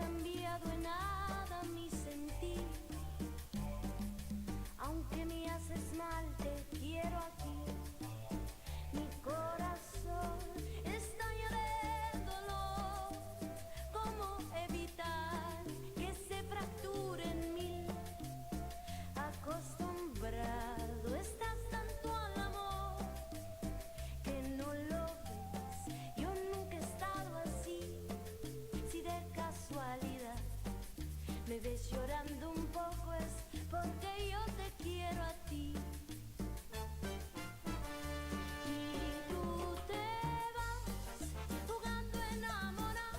cambiado en nada mi sentir. Aunque me haces mal, te quiero aquí. Mi corazón estalla de dolor. ¿Cómo evitar que se fracture en mí? Acostumbrado estás tanto al amor que no lo ves. Yo nunca he estado así. Si de casualidad me ves llorando un poco es porque yo te quiero a ti. Y tú te vas jugando a enamorar.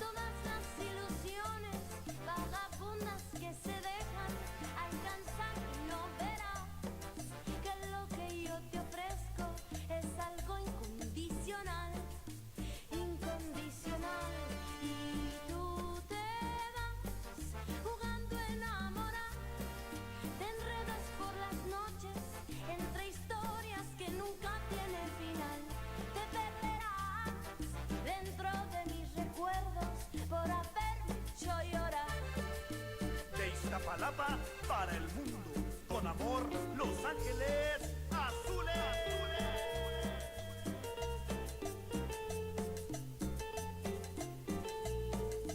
Todas las ilusiones vagabundas que se dejan alcanzar, y no verás que lo que yo te ofrezco es algo incondicional, incondicional. Y tú te vas jugando a enamorar. Te enredas por las noches entre historias que nunca tienen final. Te perderás dentro de mis recuerdos por haberme hecho llorar. De Iztapalapa para el mundo, con amor, Los Ángeles Azules.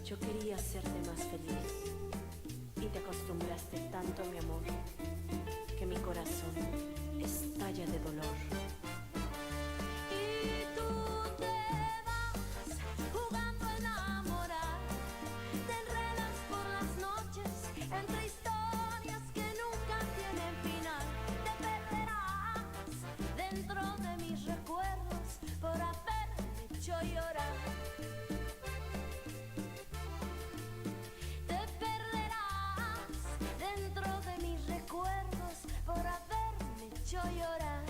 Yo quería hacerte más feliz y te acostumbraste tanto a mi amor que mi corazón estalla de dolor. Y tú te vas jugando a enamorar. Te enredas por las noches entre historias que nunca tienen final. Te perderás dentro de mis recuerdos por haberme hecho llorar. Te perderás dentro de mis recuerdos por haberme hecho llorar.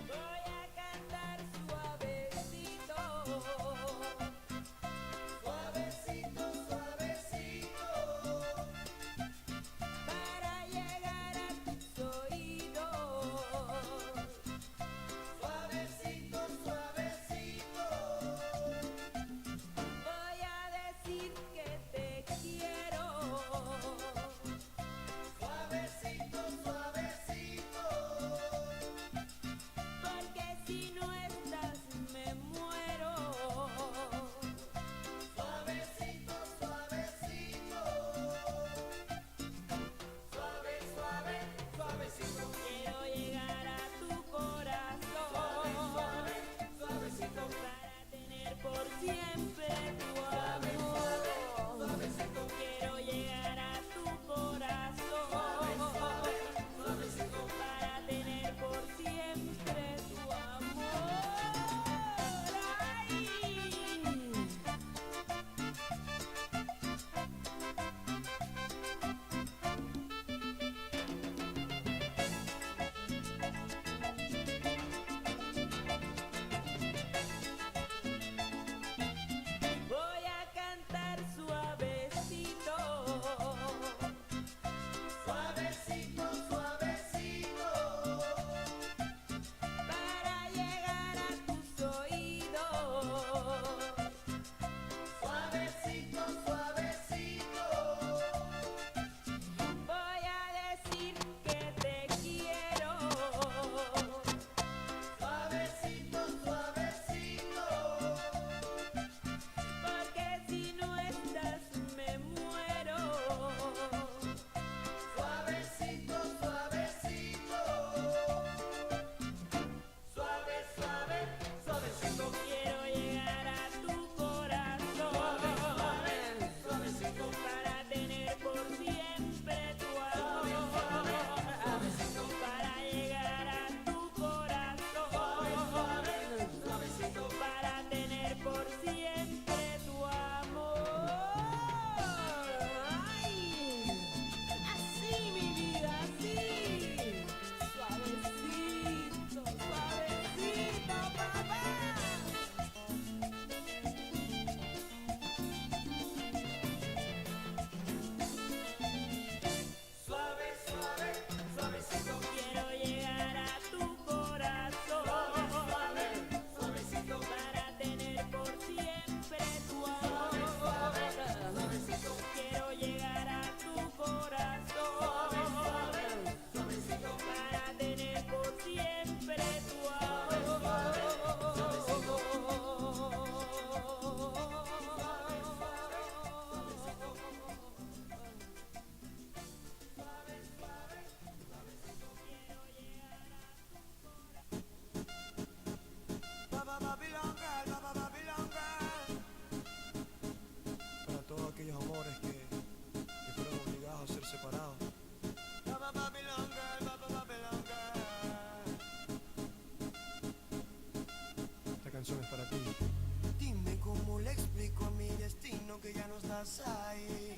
Voy a cantar suavecito, suavecito, suavecito. cómo le explico a mi destino que ya no estás ahí.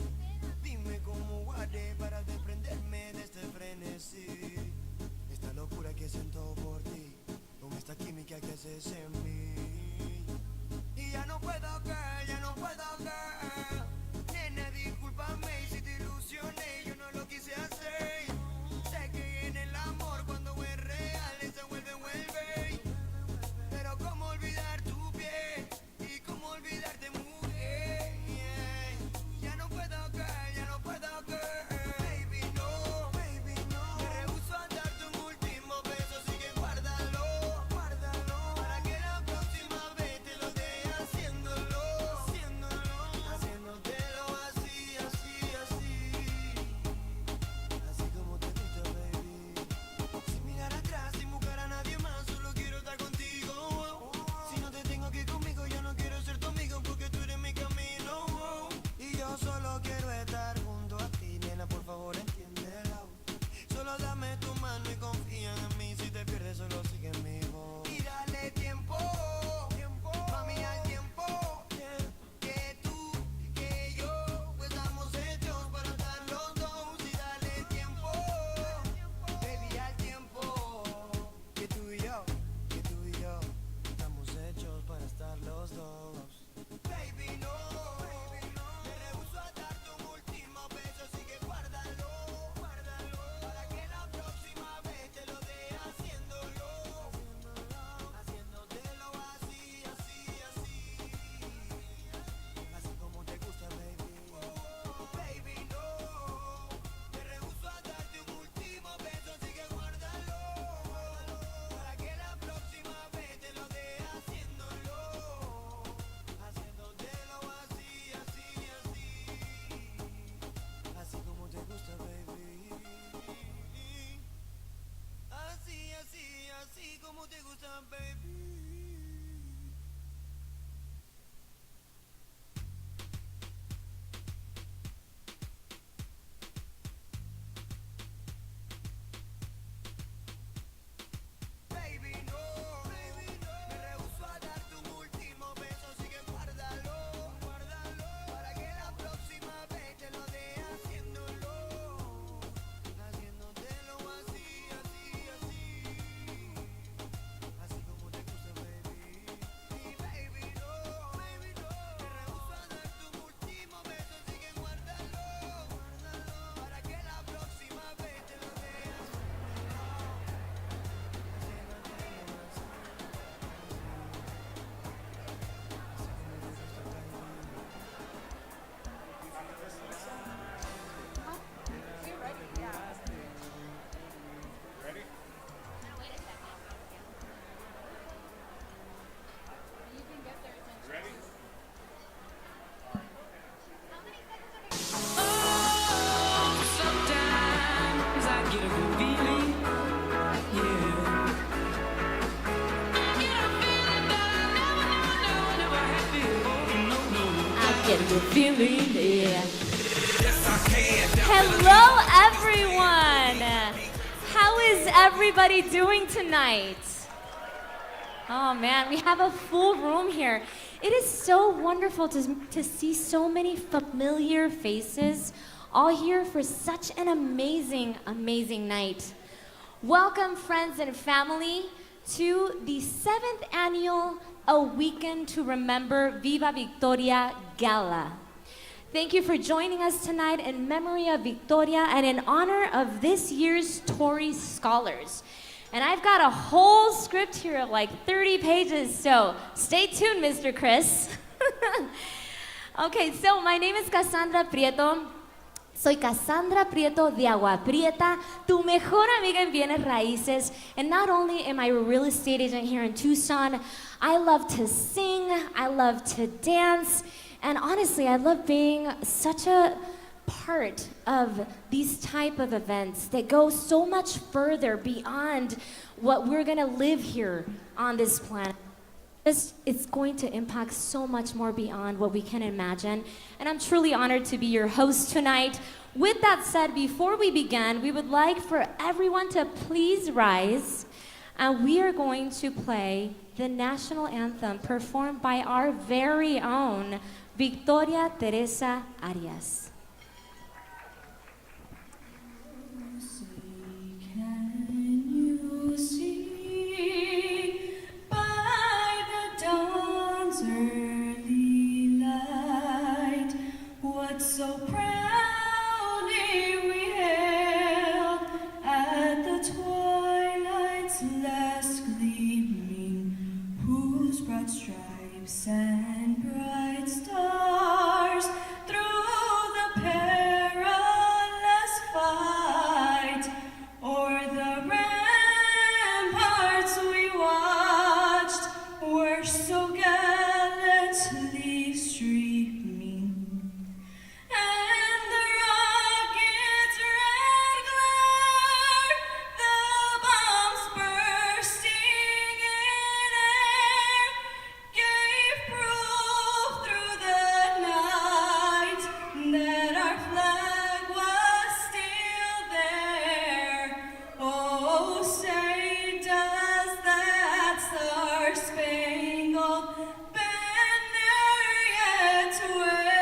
Dime cómo haré para desprenderme de este frenesí. Esta locura que siento por ti, con esta química que haces en mí. Y ya no puedo, girl, ya no puedo, girl. Nena, discúlpame si te ilusioné, yo no lo quise hacer. Sé que en el amor cuando es real se vuelve, vuelve. Pero cómo olvidar tu piel y cómo olvidarte, mujer. Ya no puedo, girl, ya no puedo, girl. Baby, no, baby, no. Me rehúso a darte un último beso, así que guárdalo, guárdalo. Para que la próxima vez te lo dé haciéndolo, haciéndolo, haciéndotelo así, así, así. Así como te gusta, baby. Sin mirar atrás, sin buscar a nadie más, solo quiero estar contigo. Si no te tengo aquí conmigo, yo no quiero ser tu amigo porque tú eres mi camino. Y yo solo quiero estar junto a ti, nena, por favor entiéndelo. Solo dame tu mano y confía en mí, si te pierdes solo sigue mi voz. Y dale tiempo, tiempo, mami, al tiempo. Que tú, que yo, pues estamos hechos para estar los dos. Y dale tiempo, baby, al tiempo. Que tú y yo, estamos hechos para estar los dos. Baby, no, me rehúso a darte un último beso, así que guárdalo, guárdalo. Para que la próxima vez te lo dé haciéndolo, haciéndotelo así, así, así. Así como te gusta, baby. Baby, no, me rehúso a darte un último beso, así que guárdalo, para que la próxima vez te lo dé haciéndolo, haciéndotelo así, así, así. Así como te gusta, baby. Así, así, así como te gusta, baby. Baby, no, me rehúso a darte un último beso, así que guárdalo, guárdalo. Para que la próxima vez te lo dé haciéndolo, haciéndotelo así, así, así. Así como te gusta, baby. Y baby, no, me rehúso a darte un último beso, así que guárdalo, guárdalo. Para que la próxima vez te lo dé Sometimes I get a good feeling, yeah. I get a feeling that I never had before. No, I get a good feeling, yeah. Hello, everyone. How is everybody doing tonight? Oh man, we have a full room here. It is so wonderful to see so many familiar faces all here for such an amazing, amazing night. Welcome, friends and family, to the 7th annual A Weekend to Remember Viva Victoria Gala. Thank you for joining us tonight in memory of Victoria and in honor of this year's Tory Scholars. And I've got a whole script here of like 30 pages, so stay tuned, Mr. Chris. Okay, so my name is Cassandra Prieto. Soy Cassandra Prieto de Agua Prieta, tu mejor amiga en bienes raíces. And not only am I a real estate agent here in Tucson, I love to sing, I love to dance, and honestly, I love being such a part of these type of events that go so much further beyond what we're gonna live here on this planet. It's going to impact so much more beyond what we can imagine. And I'm truly honored to be your host tonight. With that said, before we begin, we would like for everyone to please rise And we are going to play the national anthem performed by our very own Victoria Teresa Arias. Can you see by the dawn's early light what so proudly we hailed at the twilight's last gleaming, whose broad stripes and bright stars through the perilous fight o'er the ramparts we watched were so gallantly streaming, and the rocket's red glare, the bombs bursting in air, gave proof through the night that our flag was still there. Oh, say does that star-spangled banner yet wave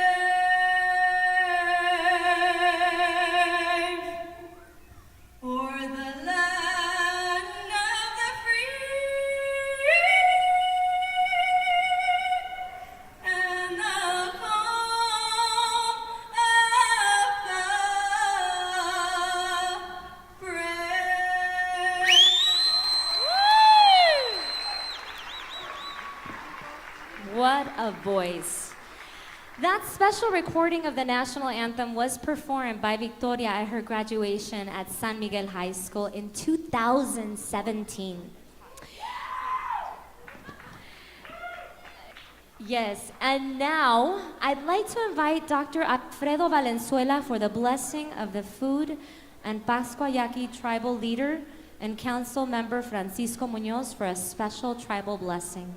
o'er the land of the free and the home of the brave. What a voice. That special recording of the national anthem was performed by Victoria at her graduation at San Miguel High School in 2017. Yes, and now I'd like to invite Dr. Alfredo Valenzuela for the blessing of the food and Pascua Yaqui tribal leader and council member Francisco Muñoz for a special tribal blessing.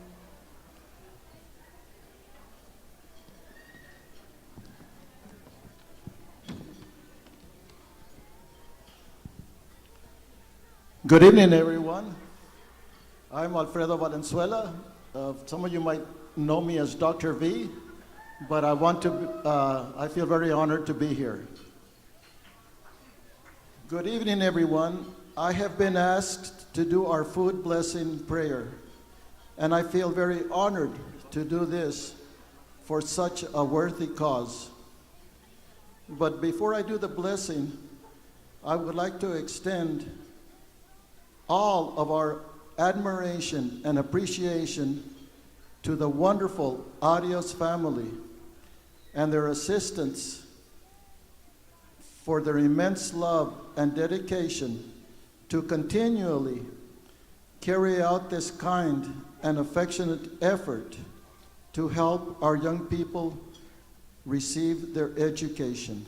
Good evening, everyone. I'm Alfredo Valenzuela. Some of you might know me as Dr. V, but I feel very honored to be here. Good evening, everyone. I have been asked to do our food blessing prayer, and I feel very honored to do this for such a worthy cause. But before I do the blessing, I would like to extend all of our admiration and appreciation to the wonderful Arias family and their assistants for their immense love and dedication to continually carry out this kind and affectionate effort to help our young people receive their education.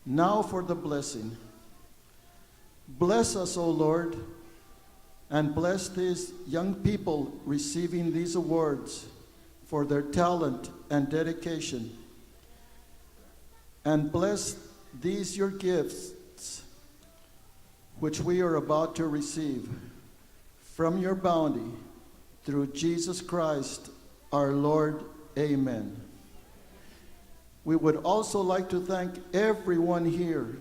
Now for the blessing. Bless us, O Lord, and bless these young people receiving these awards for their talent and dedication. And bless these your gifts, which we are about to receive from your bounty through Jesus Christ, our Lord. Amen. We would also like to thank everyone here,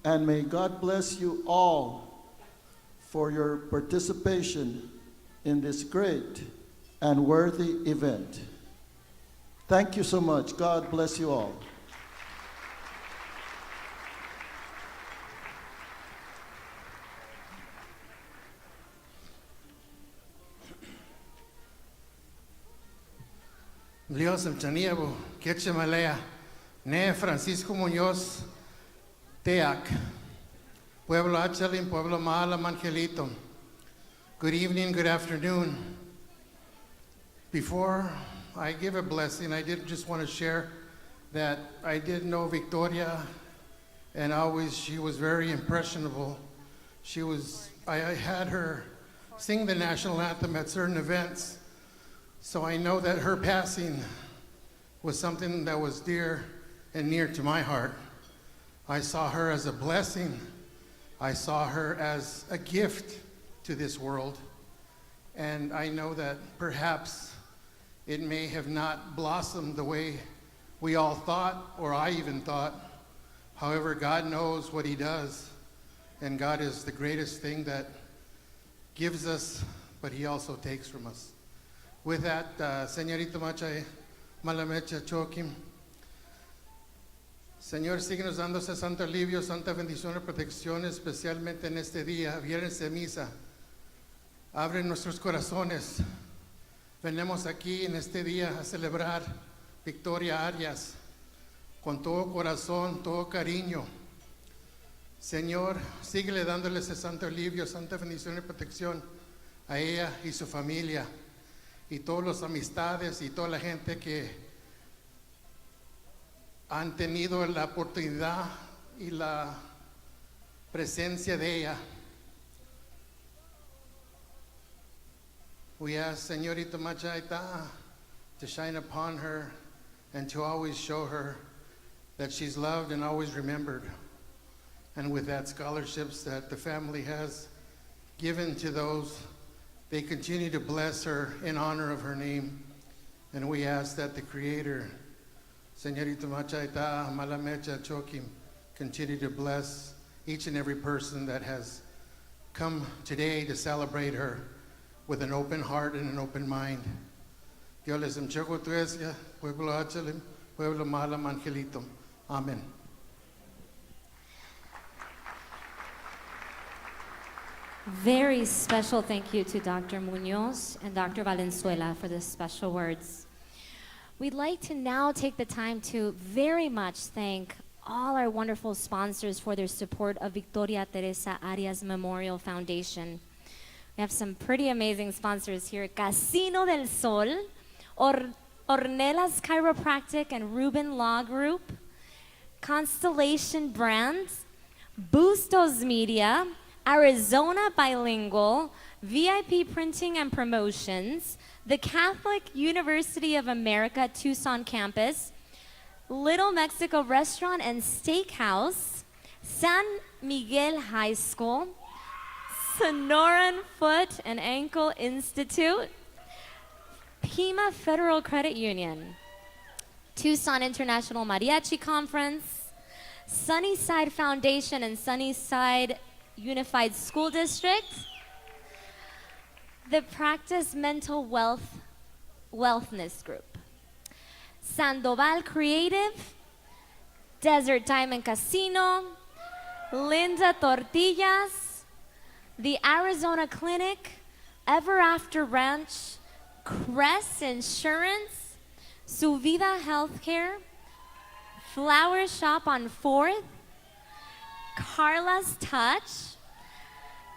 and may God bless you all for your participation in this great and worthy event. Thank you so much. God bless you all. Lios Mchaniabu, Ketchemalea, Ne Francisco Muñoz, Teac, Pueblo Achalin, Pueblo Mahala, Mangelito. Good evening, good afternoon. Before I give a blessing, I did just want to share that I did know Victoria, and she was very impressionable. I had her sing the national anthem at certain events, so I know that her passing was something that was dear and near to my heart. I saw her as a blessing. I saw her as a gift to this world. And I know that perhaps it may have not blossomed the way we all thought, or I even thought. However, God knows what he does. And God is the greatest thing that gives us, but he also takes from us. With that, Señorita Machay, Malamecha Chokim. Señor, síguenos dando ese santo alivio, santa bendición y protección, especialmente en este día, viernes de misa. Abre nuestros corazones. Venimos aquí en este día a celebrar Victoria Arias con todo corazón, todo cariño. Señor, síguele dándole ese santo alivio, santa bendición y protección a ella y su familia y todas las amistades y toda la gente que han tenido la oportunidad y la presencia de ella. We ask Señorita Machaita to shine upon her and to always show her that she's loved and always remembered. And with that, scholarships that the family has given to those, they continue to bless her in honor of her name. And we ask that the Creator, Señorita Machaita Malamecha Chokim, continue to bless each and every person that has come today to celebrate her with an open heart and an open mind. Dios les emchoco tuesya, pueblo achalim, pueblo malam angelito. Amen. Very special thank you to Dr. Munoz and Dr. Valenzuela for the special words. We'd like to now take the time to very much thank all our wonderful sponsors for their support of Victoria Teresa Arias Memorial Foundation. We have some pretty amazing sponsors here. Casino del Sol, Ornelas Chiropractic and Ruben Law Group, Constellation Brands, Bustos Media, Arizona Bilingual, VIP Printing and Promotions, the Catholic University of America Tucson campus, Little Mexico Restaurant and Steakhouse, San Miguel High School, Sonoran Foot and Ankle Institute, Pima Federal Credit Union, Tucson International Mariachi Conference, Sunnyside Foundation and Sunnyside Unified School District, the Practice Mental Wellness Group, Sandoval Creative, Desert Diamond Casino, Linda Tortillas, the Arizona Clinic, Ever After Ranch, Crest Insurance, Su Vida Healthcare, Flower Shop on 4th, Carla's Touch,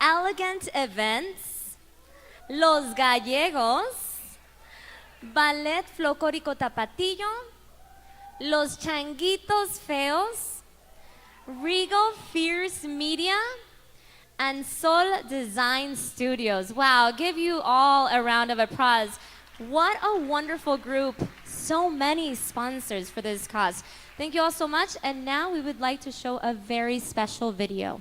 Elegant Events, Los Gallegos, Ballet Folclórico Tapatillo, Los Changuitos Feos, Regal Fierce Media, and Sol Design Studios. Wow, give you all a round of applause. What a wonderful group. So many sponsors for this cause. Thank you all so much. And now we would like to show a very special video.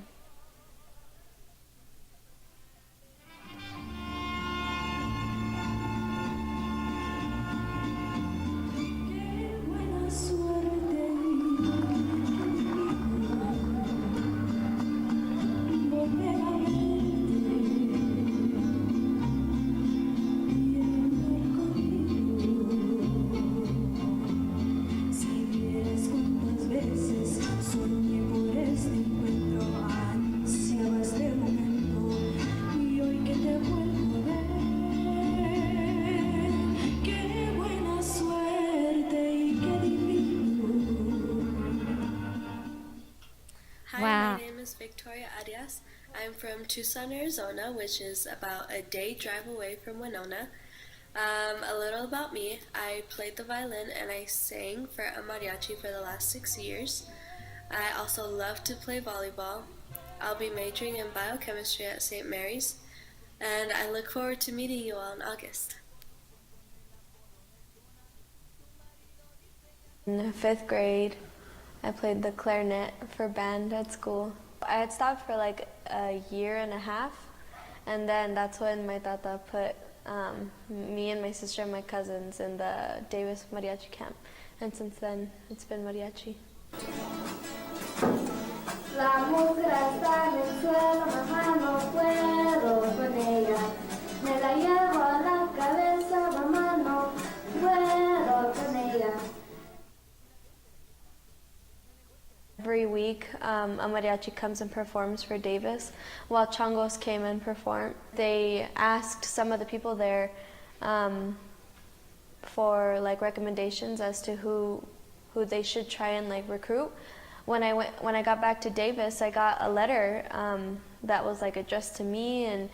My name is Victoria Arias. I'm from Tucson, Arizona, which is about a day drive away from Winona. A little about me. I played the violin and I sang for a mariachi for the last 6 years. I also love to play volleyball. I'll be majoring in biochemistry at St. Mary's, and I look forward to meeting you all in August. In 5th grade, I played the clarinet for band at school. I had stopped for like a year and a half, and then that's when my tata put me and my sister and my cousins in the Davis mariachi camp, and since then it's been mariachi. La mosca está en el suelo, mamá, no puedo con ella. Me la llevo a la cabeza, mamá, no puedo con ella. Every week, a mariachi comes and performs for Davis. While Changos came and performed, they asked some of the people there for like recommendations as to who they should try and like recruit. When I got back to Davis, I got a letter that was like addressed to me, and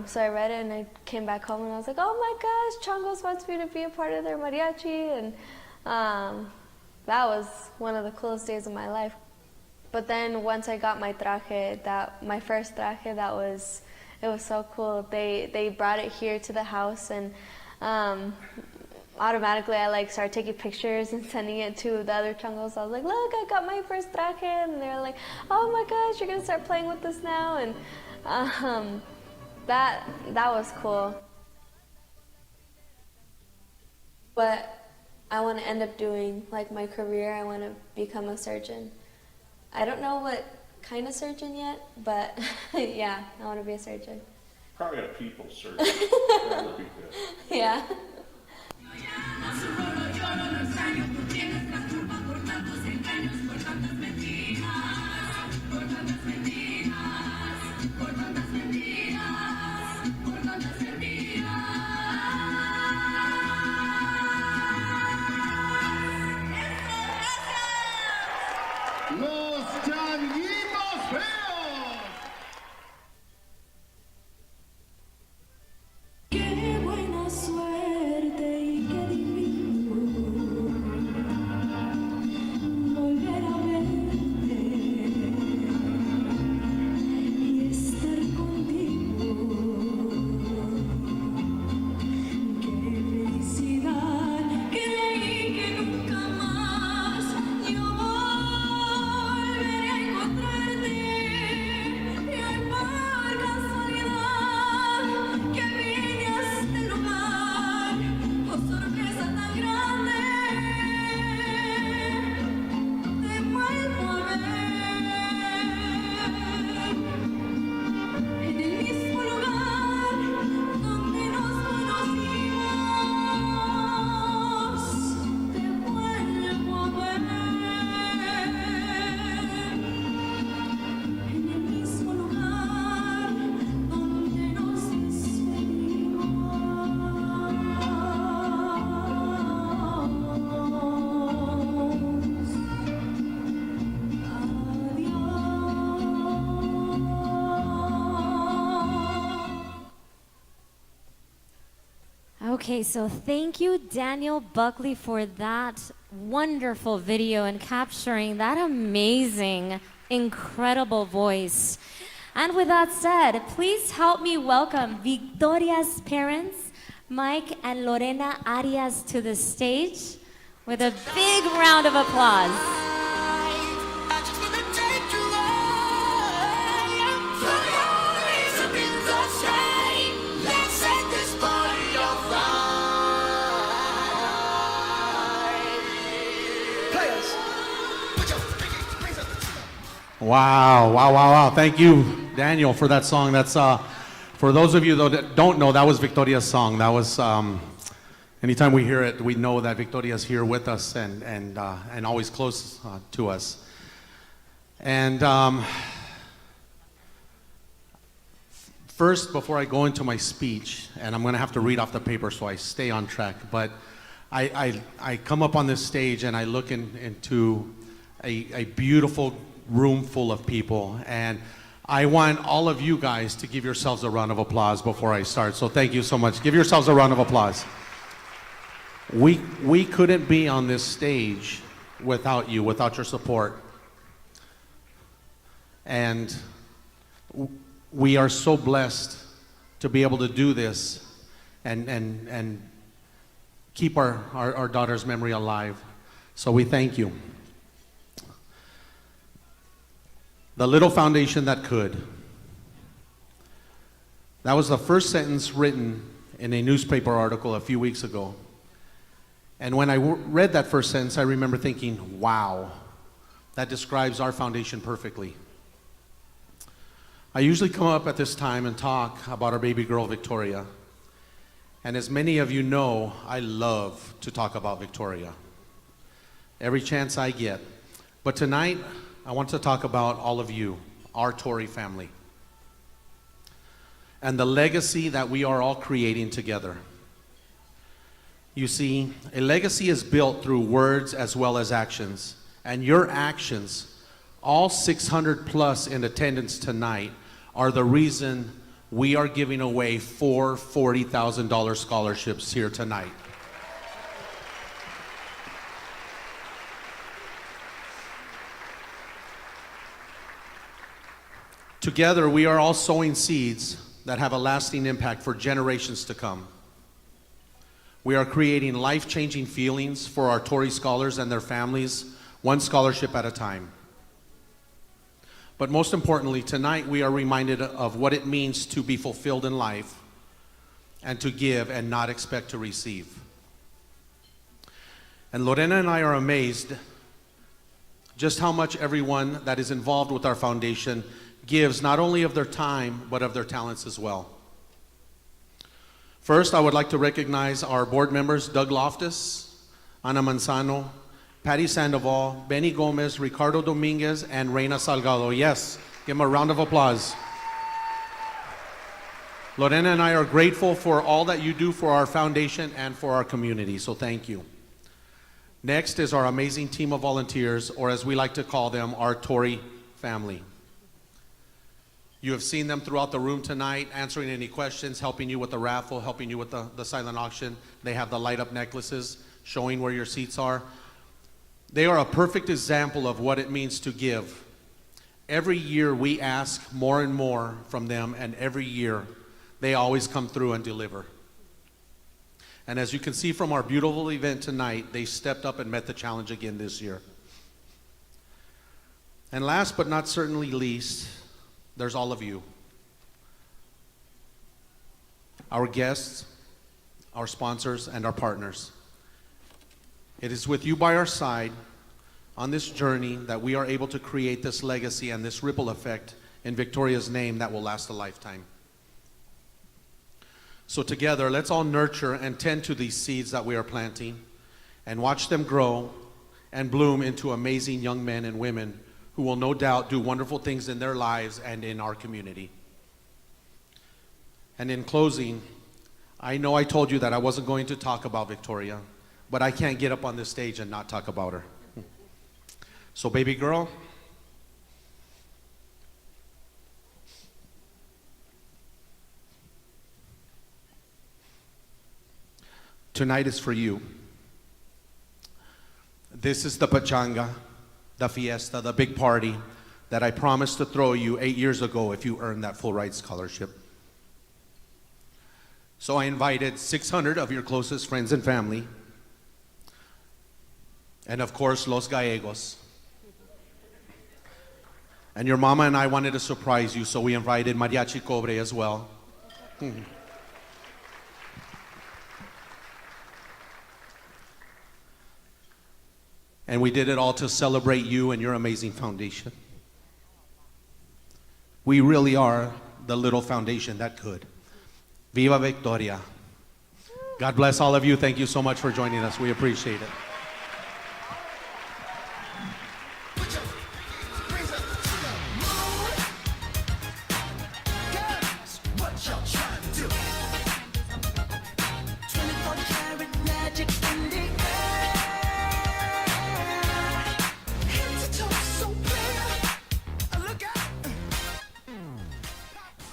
so I read it and I came back home and I was like, oh my gosh, Changos wants me to be a part of their mariachi, and that was one of the coolest days of my life. But then once I got my traje, my first traje, it was so cool. They brought it here to the house, and automatically I like started taking pictures and sending it to the other changos. I was like, look, I got my first traje, and they're like, oh my gosh, you're gonna start playing with this now, and that was cool. But I want to end up doing, like my career, I want to become a surgeon. I don't know what kind of surgeon yet, but yeah, I want to be a surgeon. Probably a people surgeon. That would be good. Yeah. Los changuitos feos. Qué buena suerte y qué divino volver a verte y estar contigo. Qué felicidad, creí que nunca más yo volveré a encontrarte, y hoy por casualidad que vine a este lugar, oh sorpresa tan grande, te vuelvo a ver en el mismo lugar donde nos conocimos, te vuelvo a ver en el mismo lugar donde nos despedimos. Okay, so thank you, Daniel Buckley, for that wonderful video and capturing that amazing, incredible voice. And with that said, please help me welcome Victoria's parents, Mike and Lorena Arias, to the stage with a big round of applause. Wow. Thank you, Daniel, for that song. That's, for those of you that don't know, that was Victoria's song. That was, anytime we hear it, we know that Victoria's here with us and always close to us. And first, before I go into my speech, and I'm going to have to read off the paper so I stay on track, but I come up on this stage and I look into a beautiful room full of people, and I want all of you guys to give yourselves a round of applause before I start. So thank you so much. Give yourselves a round of applause. We couldn't be on this stage without you, without your support. And we are so blessed to be able to do this and keep our daughter's memory alive. So we thank you. The little foundation that could. That was the first sentence written in a newspaper article a few weeks ago. And when I read that first sentence, I remember thinking, wow, that describes our foundation perfectly. I usually come up at this time and talk about our baby girl, Victoria. And as many of you know, I love to talk about Victoria every chance I get. But tonight, I want to talk about all of you, our Torrey family, and the legacy that we are all creating together. You see, a legacy is built through words as well as actions. And your actions, all 600 plus in attendance tonight, are the reason we are giving away 4 $40,000 scholarships here tonight. Together, we are all sowing seeds that have a lasting impact for generations to come. We are creating life-changing feelings for our Torrey scholars and their families, one scholarship at a time. But most importantly, tonight we are reminded of what it means to be fulfilled in life and to give and not expect to receive. And Lorena and I are amazed just how much everyone that is involved with our foundation gives, not only of their time, but of their talents as well. First, I would like to recognize our board members, Doug Loftus, Ana Manzano, Patty Sandoval, Benny Gomez, Ricardo Dominguez, and Reina Salgado. Yes, give them a round of applause. Lorena and I are grateful for all that you do for our foundation and for our community, so thank you. Next is our amazing team of volunteers, or as we like to call them, our Torrey family. You have seen them throughout the room tonight, answering any questions, helping you with the raffle, helping you with the silent auction. They have the light up necklaces showing where your seats are. They are a perfect example of what it means to give. Every year we ask more and more from them, and every year they always come through and deliver. And as you can see from our beautiful event tonight, they stepped up and met the challenge again this year. And last but not certainly least, there's all of you. Our guests, our sponsors, and our partners. It is with you by our side on this journey that we are able to create this legacy and this ripple effect in Victoria's name that will last a lifetime. So together, let's all nurture and tend to these seeds that we are planting and watch them grow and bloom into amazing young men and women who will no doubt do wonderful things in their lives and in our community. And in closing, I know I told you that I wasn't going to talk about Victoria, but I can't get up on this stage and not talk about her. So baby girl, tonight is for you. This is the pachanga, the fiesta, the big party that I promised to throw you 8 years ago if you earned that full ride scholarship. So I invited 600 of your closest friends and family, and of course, Los Gallegos. And your mama and I wanted to surprise you, so we invited Mariachi Cobre as well. And we did it all to celebrate you and your amazing foundation. We really are the little foundation that could. Viva Victoria. God bless all of you. Thank you so much for joining us. We appreciate it.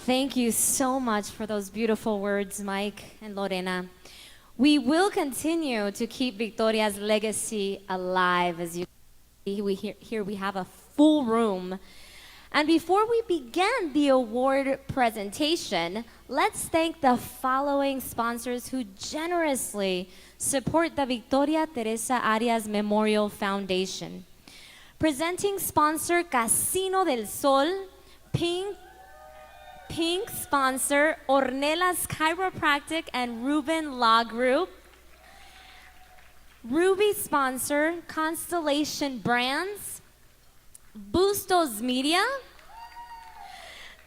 Thank you so much for those beautiful words, Mike and Lorena. We will continue to keep Victoria's legacy alive. As you see, here we have a full room. And before we begin the award presentation, let's thank the following sponsors who generously support the Victoria Teresa Arias Memorial Foundation. Presenting sponsor Casino del Sol. Pink sponsor Ornelas Chiropractic and Ruben Law Group. Ruby sponsor Constellation Brands. Bustos Media.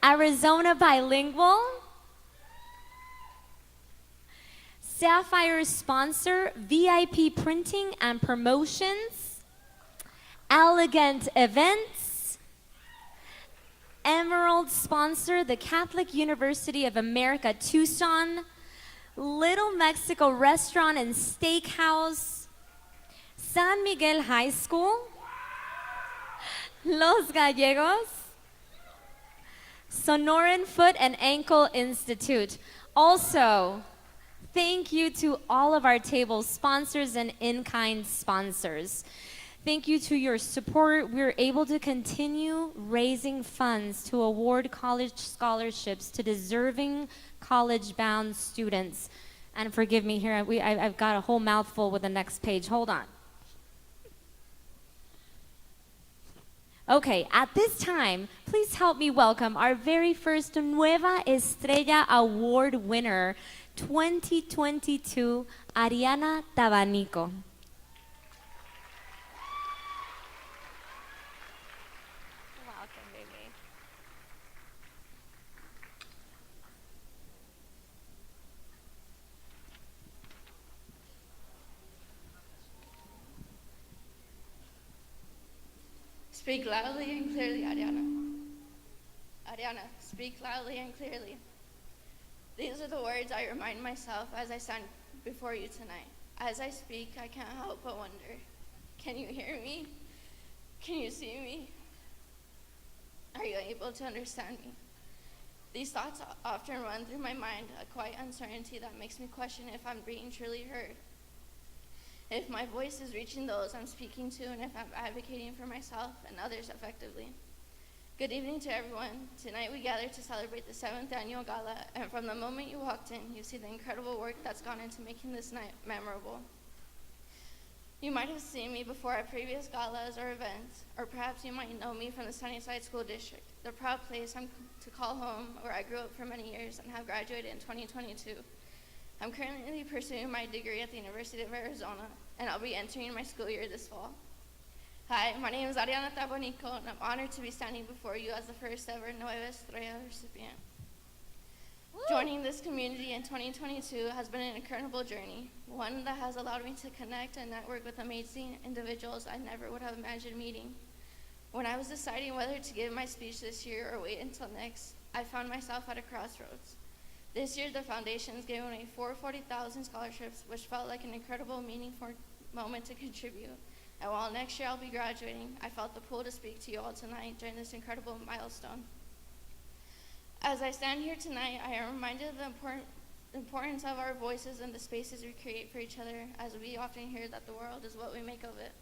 Arizona Bilingual. Sapphire sponsor VIP Printing and Promotions. Elegant Events. Emerald sponsor the Catholic University of America Tucson. Little Mexico Restaurant and Steakhouse. San Miguel High School. Los Gallegos. Sonoran Foot and Ankle Institute. Also, thank you to all of our table sponsors and in-kind sponsors. Thank you to your support. We're able to continue raising funds to award college scholarships to deserving college-bound students. And forgive me here, I've got a whole mouthful with the next page. Hold on. Okay, at this time, please help me welcome our very first Nueva Estrella Award winner, 2022, Ariana Tabanico. Welcome, baby. Speak loudly and clearly, Ariana. Ariana, speak loudly and clearly. These are the words I remind myself as I stand before you tonight. As I speak, I can't help but wonder, can you hear me? Can you see me? Are you able to understand me? These thoughts often run through my mind, a quiet uncertainty that makes me question if I'm being truly heard. If my voice is reaching those I'm speaking to, and if I'm advocating for myself and others effectively. Good evening to everyone. Tonight we gather to celebrate the 7th annual Gala, and from the moment you walked in, you see the incredible work that's gone into making this night memorable. You might have seen me before at previous galas or events, or perhaps you might know me from the Sunnyside School District, the proud place I'm to call home, where I grew up for many years and have graduated in 2022. I'm currently pursuing my degree at the University of Arizona, and I'll be entering my school year this fall. Hi, my name is Ariana Tabanico, and I'm honored to be standing before you as the first ever Nueva Estrella recipient. Woo! Joining this community in 2022 has been an incredible journey, one that has allowed me to connect and network with amazing individuals I never would have imagined meeting. When I was deciding whether to give my speech this year or wait until next, I found myself at a crossroads. This year, the foundation is giving away 440,000 scholarships, which felt like an incredible, meaningful moment to contribute. And while next year I'll be graduating, I felt the pull to speak to you all tonight during this incredible milestone. As I stand here tonight, I am reminded of the importance of our voices and the spaces we create for each other, as we often hear that the world is what we make of it.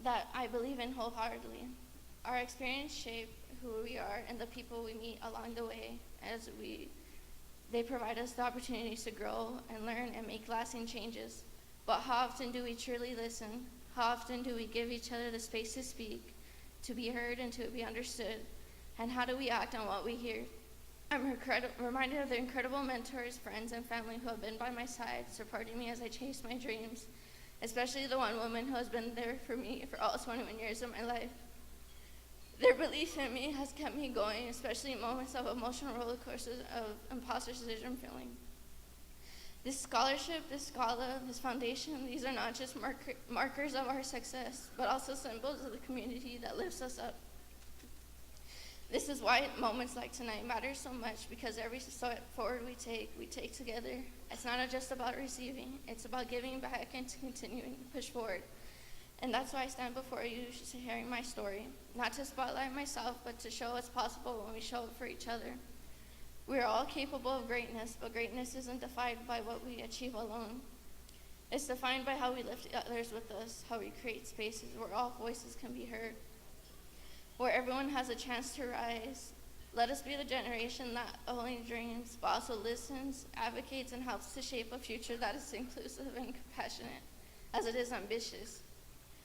That I believe in wholeheartedly. Our experience shape who we are and the people we meet along the way, as they provide us the opportunities to grow and learn and make lasting changes. But how often do we truly listen? How often do we give each other the space to speak, to be heard and to be understood? And how do we act on what we hear? I'm reminded of the incredible mentors, friends, and family who have been by my side, supporting me as I chase my dreams, especially the one woman who has been there for me for all 21 years of my life. Their belief in me has kept me going, especially in moments of emotional roller coasters of imposter syndrome feeling. This scholarship, this gala, this foundation, these are not just markers of our success, but also symbols of the community that lifts us up. This is why moments like tonight matter so much, because every step forward we take together. It's not just about receiving, it's about giving back and continuing to push forward. And that's why I stand before you sharing my story, not to spotlight myself, but to show what's possible when we show up for each other. We are all capable of greatness, but greatness isn't defined by what we achieve alone. It's defined by how we lift others with us, how we create spaces where all voices can be heard, where everyone has a chance to rise. Let us be the generation that only dreams, but also listens, advocates, and helps to shape a future that is inclusive and compassionate, as it is ambitious.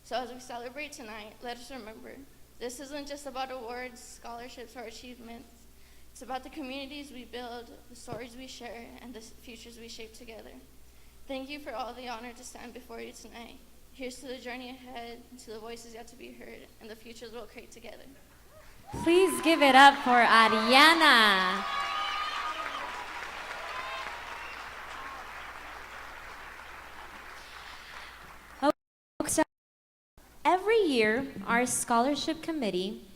So as we celebrate tonight, let us remember, this isn't just about awards, scholarships, or achievements. It's about the communities we build, the stories we share, and the futures we shape together. Thank you for all the honor to stand before you tonight. Here's to the journey ahead, to the voices yet to be heard, and the futures we'll create together. Please give it up for Ariana. So every year, our scholarship committee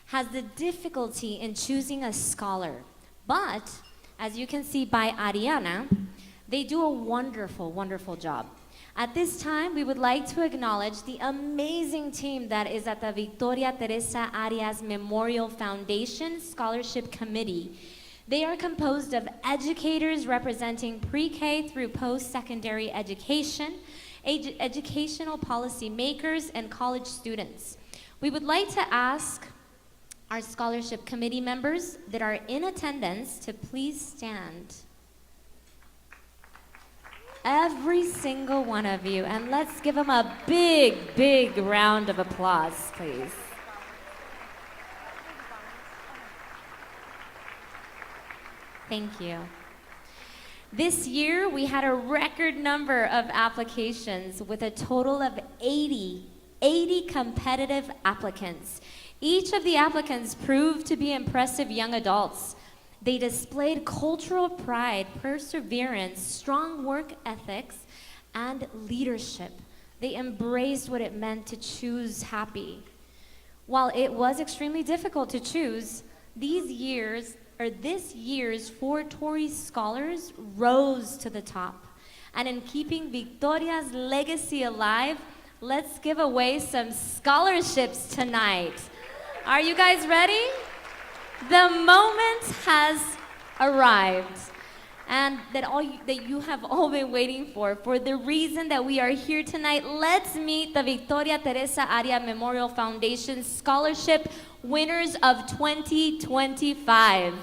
has the difficulty in choosing a scholar. But, as you can see by Ariana, they do a wonderful, wonderful job. At this time, we would like to acknowledge the amazing team that is at the Victoria Teresa Arias Memorial Foundation Scholarship Committee. They are composed of educators representing pre-K through post-secondary education, educational policy makers, and college students. We would like to ask our scholarship committee members that are in attendance to please stand. Every single one of you, and let's give them a big, big round of applause, please. Thank you. This year, we had a record number of applications with a total of 80 competitive applicants. Each of the applicants proved to be impressive young adults. They displayed cultural pride, perseverance, strong work ethics, and leadership. They embraced what it meant to choose happy. While it was extremely difficult to choose, this year's 4 Tory scholars rose to the top. And in keeping Victoria's legacy alive, let's give away some scholarships tonight. Are you guys ready? The moment has arrived, and that you have all been waiting for the reason that we are here tonight. Let's meet the Victoria Teresa Arias Memorial Foundation Scholarship winners of 2025.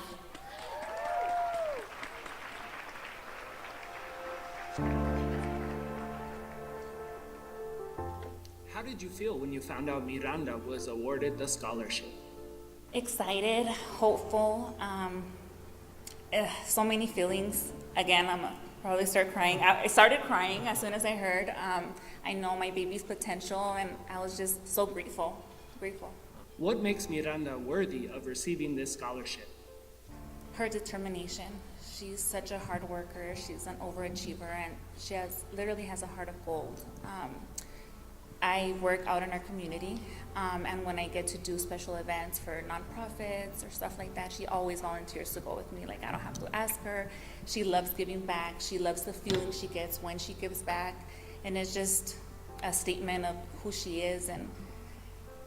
How did you feel when you found out Miranda was awarded the scholarship? Excited, hopeful, so many feelings. Again, I'm probably start crying. I started crying as soon as I heard. I know my baby's potential, and I was just so grateful. What makes Miranda worthy of receiving this scholarship? Her determination. She's such a hard worker. She's an overachiever, and she literally has a heart of gold. I work out in our community, and when I get to do special events for nonprofits or stuff like that, she always volunteers to go with me. Like, I don't have to ask her. She loves giving back. She loves the feeling she gets when she gives back, and it's just a statement of who she is and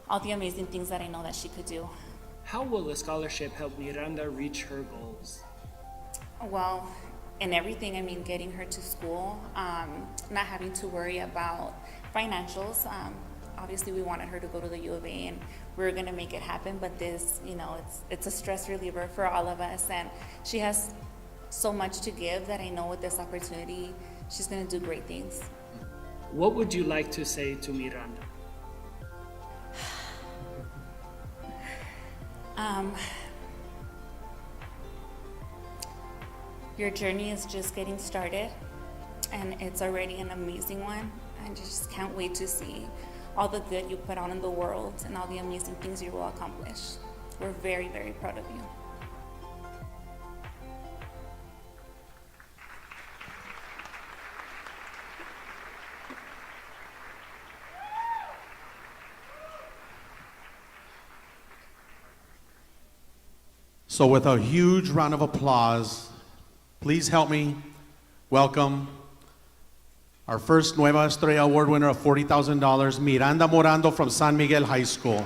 all the amazing things that I know that she could do. How will the scholarship help Miranda reach her goals? Well, in everything, I mean, getting her to school, not having to worry about financials. Obviously, we wanted her to go to the U of A, and we were going to make it happen, but this, it's a stress reliever for all of us, and she has so much to give that I know with this opportunity, she's going to do great things. What would you like to say to Miranda? Your journey is just getting started, and it's already an amazing one. I just can't wait to see all the good you put out in the world and all the amazing things you will accomplish. We're very, very proud of you. So with a huge round of applause, please help me welcome our first Nueva Estrella Award winner of $40,000, Miranda Morando from San Miguel High School.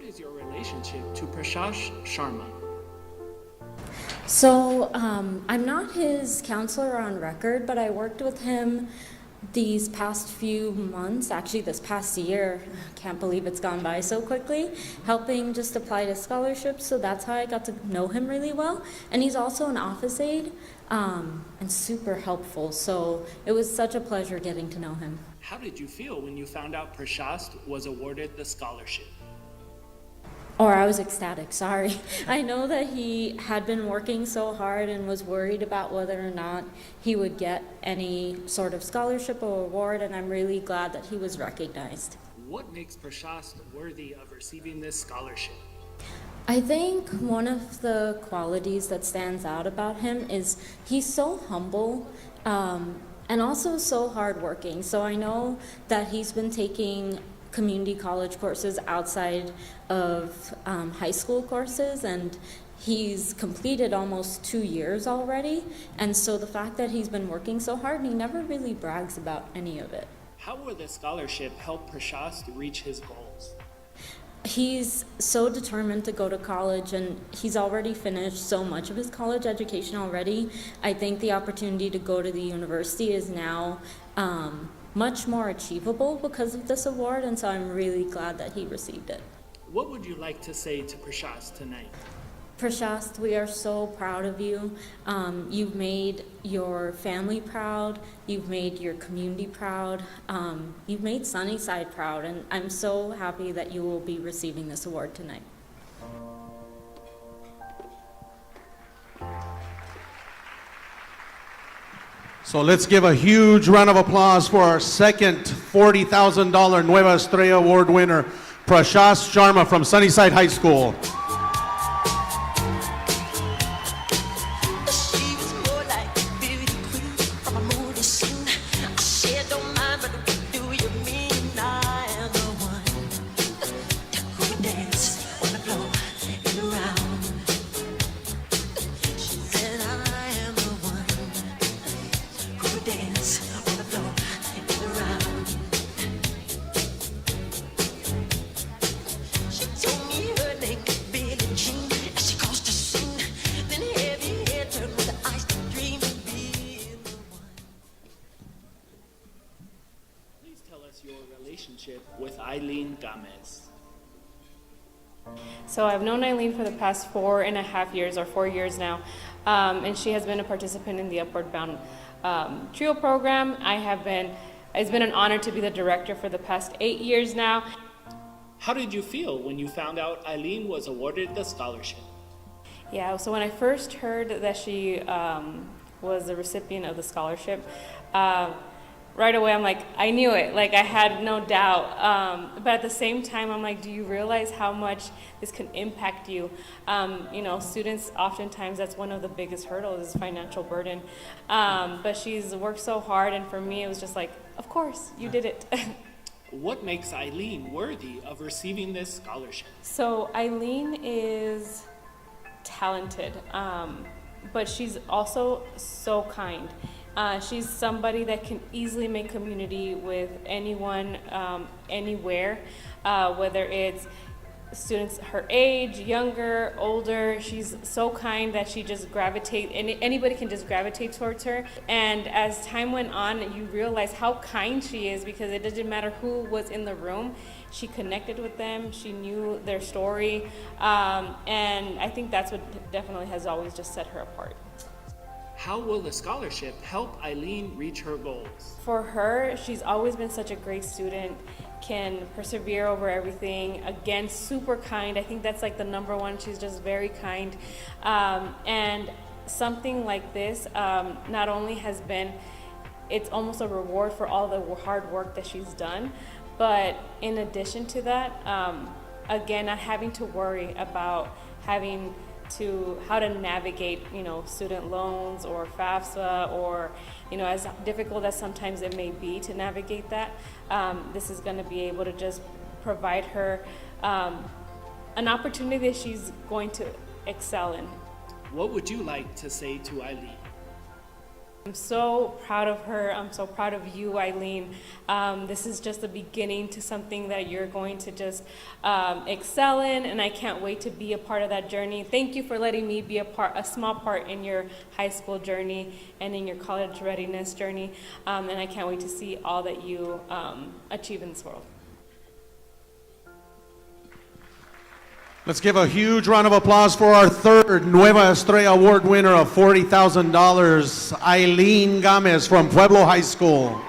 is your relationship to Prashash Sharma? So I'm not his counselor on record, but I worked with him these past few months, actually this past year. Can't believe it's gone by so quickly, helping just apply to scholarships. So that's how I got to know him really well. And he's also an office aide and super helpful. So it was such a pleasure getting to know him. How did you feel when you found out Prashast was awarded the scholarship? Or I was ecstatic, sorry. I know that he had been working so hard and was worried about whether or not he would get any sort of scholarship or award, and I'm really glad that he was recognized. What makes Prashast worthy of receiving this scholarship? I think one of the qualities that stands out about him is he's so humble and also so hardworking. So I know that he's been taking community college courses outside of high school courses, and he's completed almost 2 years already. And so the fact that he's been working so hard, he never really brags about any of it. How will the scholarship help Prashast reach his goals? He's so determined to go to college, and he's already finished so much of his college education already. I think the opportunity to go to the university is now much more achievable because of this award, and so I'm really glad that he received it. What would you like to say to Prashast tonight? Prashast, we are so proud of you. You've made your family proud, you've made your community proud, you've made Sunnyside proud, and I'm so happy that you will be receiving this award tonight. So let's give a huge round of applause for our second $40,000 Nueva Estrella Award winner, Prashast Sharma from Sunnyside High School. With Eileen Gomez. So I've known Eileen for the past 4.5 years, or 4 years now, and she has been a participant in the Upward Bound Trio program. It's been an honor to be the director for the past 8 years now. How did you feel when you found out Eileen was awarded the scholarship? Yeah, so when I first heard that she was the recipient of the scholarship, right away, I'm like, I knew it. Like, I had no doubt. But at the same time, I'm like, do you realize how much this can impact you? You know, students, oftentimes, that's one of the biggest hurdles is financial burden. But she's worked so hard, and for me, it was just like, of course, you did it. What makes Eileen worthy of receiving this scholarship? So Eileen is talented, but she's also so kind. She's somebody that can easily make community with anyone, anywhere, whether it's students her age, younger, older. She's so kind that she just anybody can just gravitate towards her. And as time went on, you realize how kind she is, because it doesn't matter who was in the room. She connected with them, she knew their story, and I think that's what definitely has always just set her apart. How will the scholarship help Eileen reach her goals? For her, she's always been such a great student, can persevere over everything. Again, super kind. I think that's like the number one. She's just very kind. And something like this not only has been, it's almost a reward for all the hard work that she's done, but in addition to that, again, not having to worry about how to navigate, student loans or FAFSA, or, as difficult as sometimes it may be to navigate that, this is going to be able to just provide her an opportunity that she's going to excel in. What would you like to say to Eileen? I'm so proud of her. I'm so proud of you, Eileen. This is just the beginning to something that you're going to just excel in, and I can't wait to be a part of that journey. Thank you for letting me be a small part in your high school journey and in your college readiness journey, and I can't wait to see all that you achieve in this world. Let's give a huge round of applause for our third Nueva Estrella Award winner of $40,000, Eileen Gomez from Pueblo High School.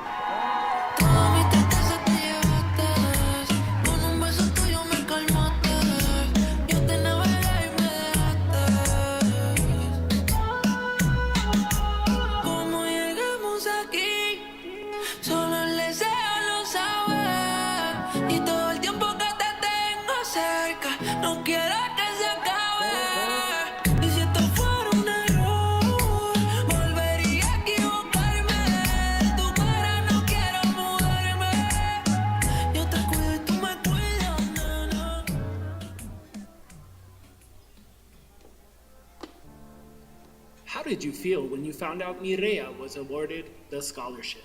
How did you feel when you found out Mireya was awarded the scholarship?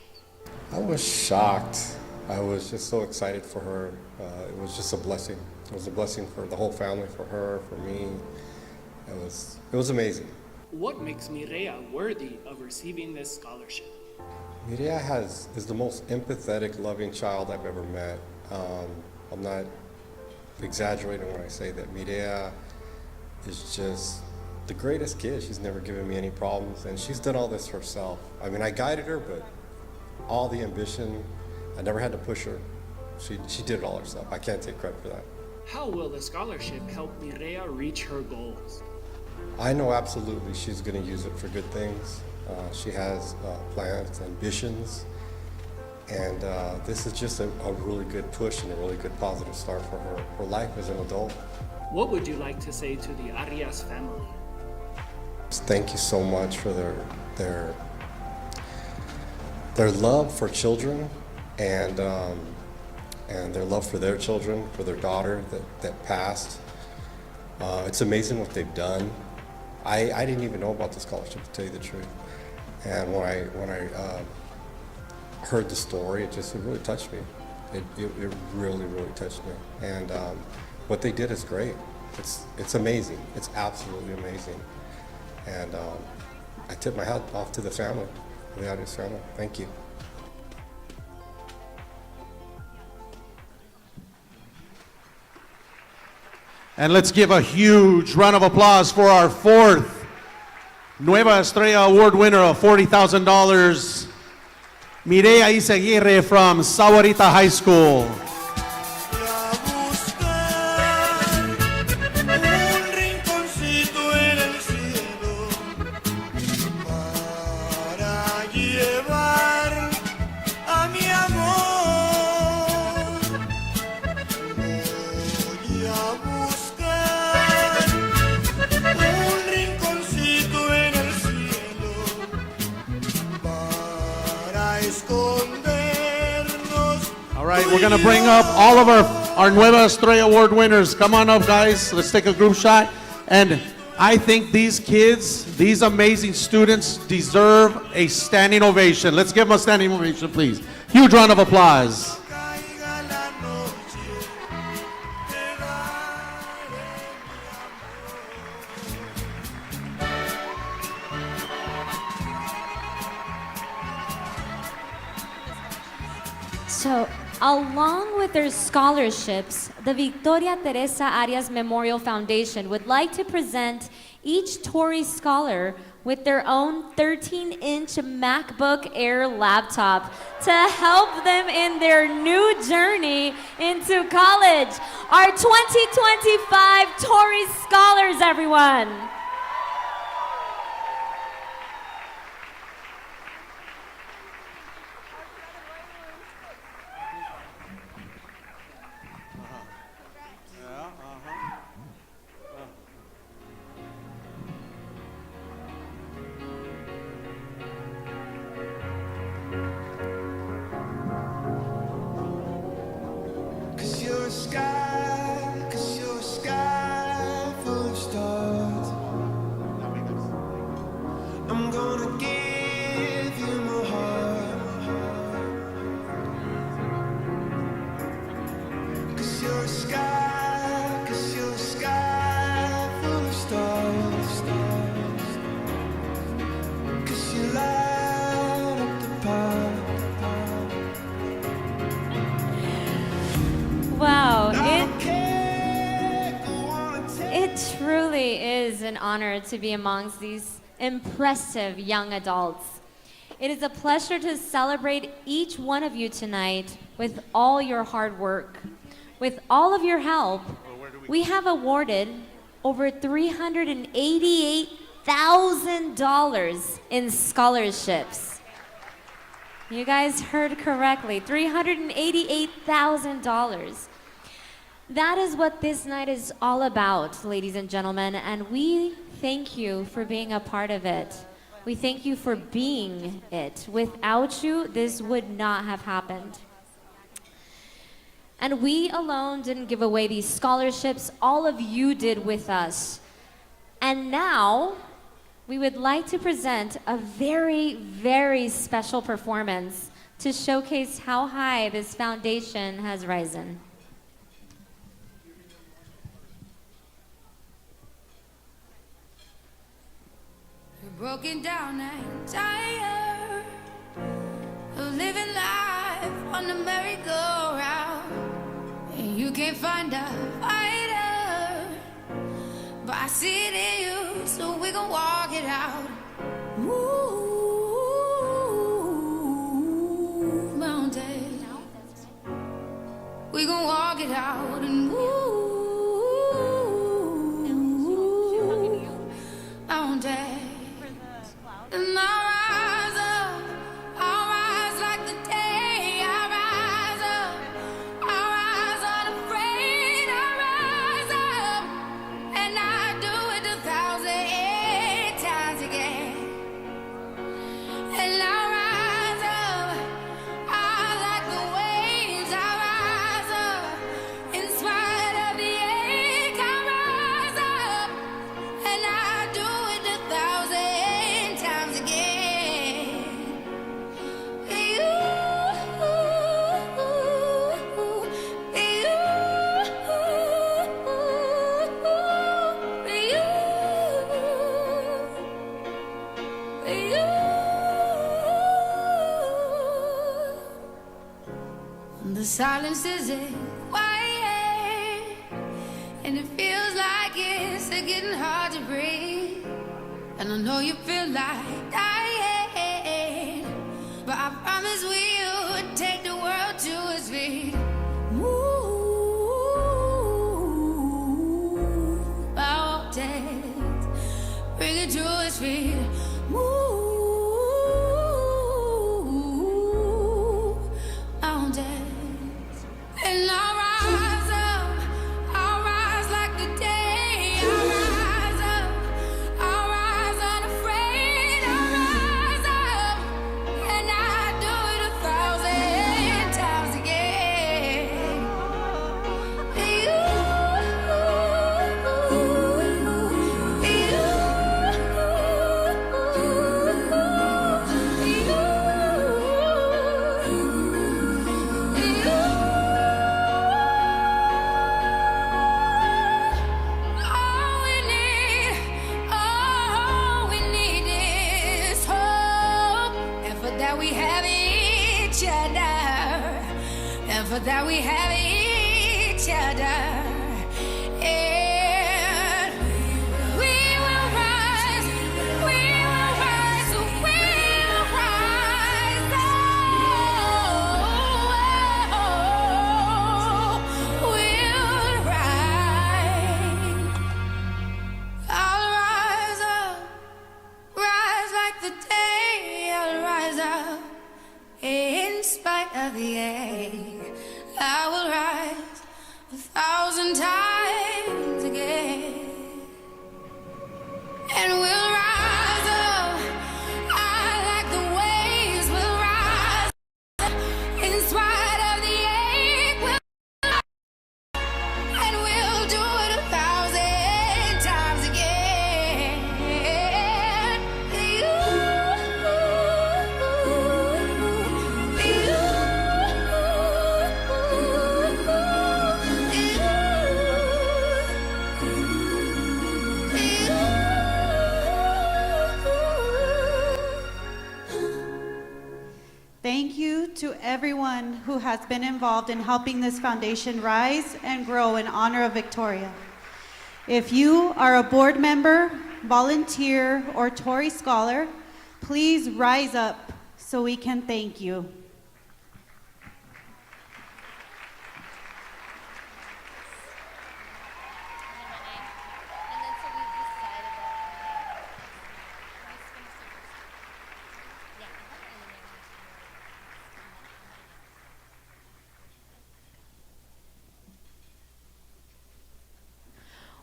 I was shocked. I was just so excited for her. It was just a blessing. It was a blessing for the whole family, for her, for me. It was amazing. What makes Mireya worthy of receiving this scholarship? Mireya is the most empathetic, loving child I've ever met. I'm not exaggerating when I say that Mireya is just the greatest kid. She's never given me any problems, and she's done all this herself. I mean, I guided her, but all the ambition, I never had to push her. She did it all herself. I can't take credit for that. How will the scholarship help Mireya reach her goals? I know absolutely she's going to use it for good things. She has plans, ambitions, and this is just a really good push and a really good positive start for her life as an adult. What would you like to say to the Arias family? Thank you so much for their love for children and their love for their children, for their daughter that passed. It's amazing what they've done. I didn't even know about the scholarship, to tell you the truth. And when I heard the story, it really touched me. It really, really touched me. And what they did is great. It's amazing. It's absolutely amazing. And I tip my hat off to the family, the Arias family. Thank you. And let's give a huge round of applause for our fourth Nueva Estrella Award winner of $40,000, Mireya Izaguirre from Sahuarita High School. All right, we're gonna bring up all of our Nueva Estrella Award winners. Come on up, guys. Let's take a group shot. And I think these kids, these amazing students, deserve a standing ovation. Let's give them a standing ovation, please. Huge round of applause. So, along with their scholarships, the Victoria Teresa Arias Memorial Foundation would like to present each Tory scholar with their own 13-inch MacBook Air laptop to help them in their new journey into college. Our 2025 Tory scholars, everyone. Cause you're a sky full of stars. a sky, 'cause you're a sky full of stars, 'cause you light up the path. Wow, it truly is an honor to be amongst these impressive young adults. It is a pleasure to celebrate each one of you tonight with all your hard work. With all of your help, we have awarded over $388,000 in scholarships. You guys heard correctly, $388,000. That is what this night is all about, ladies and gentlemen, and we thank you for being a part of it. We thank you for being it. Without you, this would not have happened. And we alone didn't give away these scholarships, all of you did with us. And now, we would like to present a very, very special performance to showcase how high this foundation has risen. Broken down and tired of living life on the merry-go-round, and you can't find a fighter, but I see it in you, so we gon' walk it out. Move mountains, we gon' walk it out and move mountains. And I'll rise up, I'll rise like the day. I'll rise up, I'll rise unafraid. I'll rise up, and I do it 1,000 times again. And I'll rise up, I like the waves. I'll rise up, in spite of the ache. I'll rise up, and I do it 1,000 times again. The silence is quiet, and it feels like it's getting hard to breathe. And I know you feel like dying, but I promise we'll take the world to its feet. Move mountains, bring it to its feet. Move mountains, and I'll rise up, I'll rise like the day. I'll rise up, I'll rise unafraid. I'll rise up, and I do it 1,000 times again. All we need is hope, and for that we have each other, and for that we have each other. And we will rise, we will rise, we will rise. Oh, we'll rise. I'll rise up, rise like the day. I'll rise up, in spite of the ache. I will rise 1,000 times again, and we'll rise up. I like the waves. We'll rise up, in spite of the ache. And we'll do it 1,000 times again. You everyone who has been involved in helping this foundation rise and grow in honor of Victoria. If you are a board member, volunteer, or Tory Scholar, please rise up so we can thank you.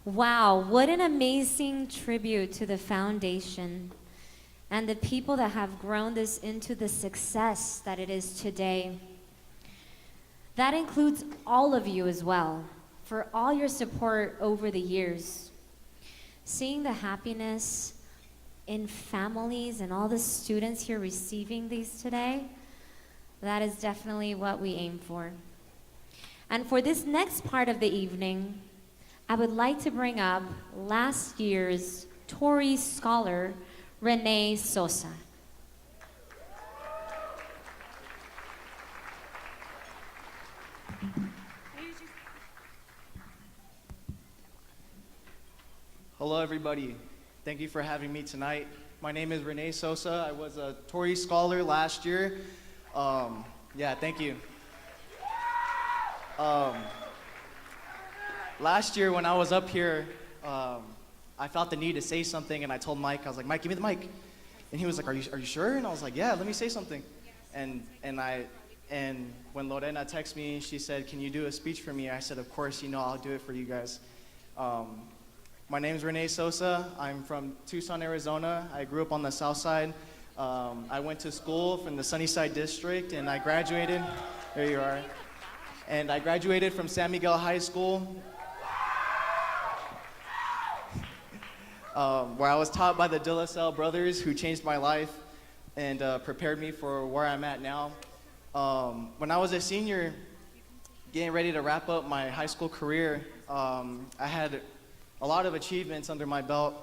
Wow, what an amazing tribute to the foundation and the people that have grown this into the success that it is today. That includes all of you as well, for all your support over the years. Seeing the happiness in families and all the students here receiving these today, that is definitely what we aim for. And for this next part of the evening, I would like to bring up last year's Tory Scholar, Renee Sosa. Hello, everybody. Thank you for having me tonight. My name is Renee Sosa. I was a Tory Scholar last year. Yeah, thank you. Last year when I was up here, I felt the need to say something, and I told Mike, I was like, Mike, give me the mic. And he was like, are you sure? And I was like, yeah, let me say something. And when Lorena texted me, she said, can you do a speech for me? I said, of course, I'll do it for you guys. My name is Renee Sosa. I'm from Tucson, Arizona. I grew up on the south side. I went to school from the Sunnyside District, and I graduated. There you are. And I graduated from San Miguel High School, where I was taught by the De La Salle brothers, who changed my life and prepared me for where I'm at now. When I was a senior, getting ready to wrap up my high school career, I had a lot of achievements under my belt.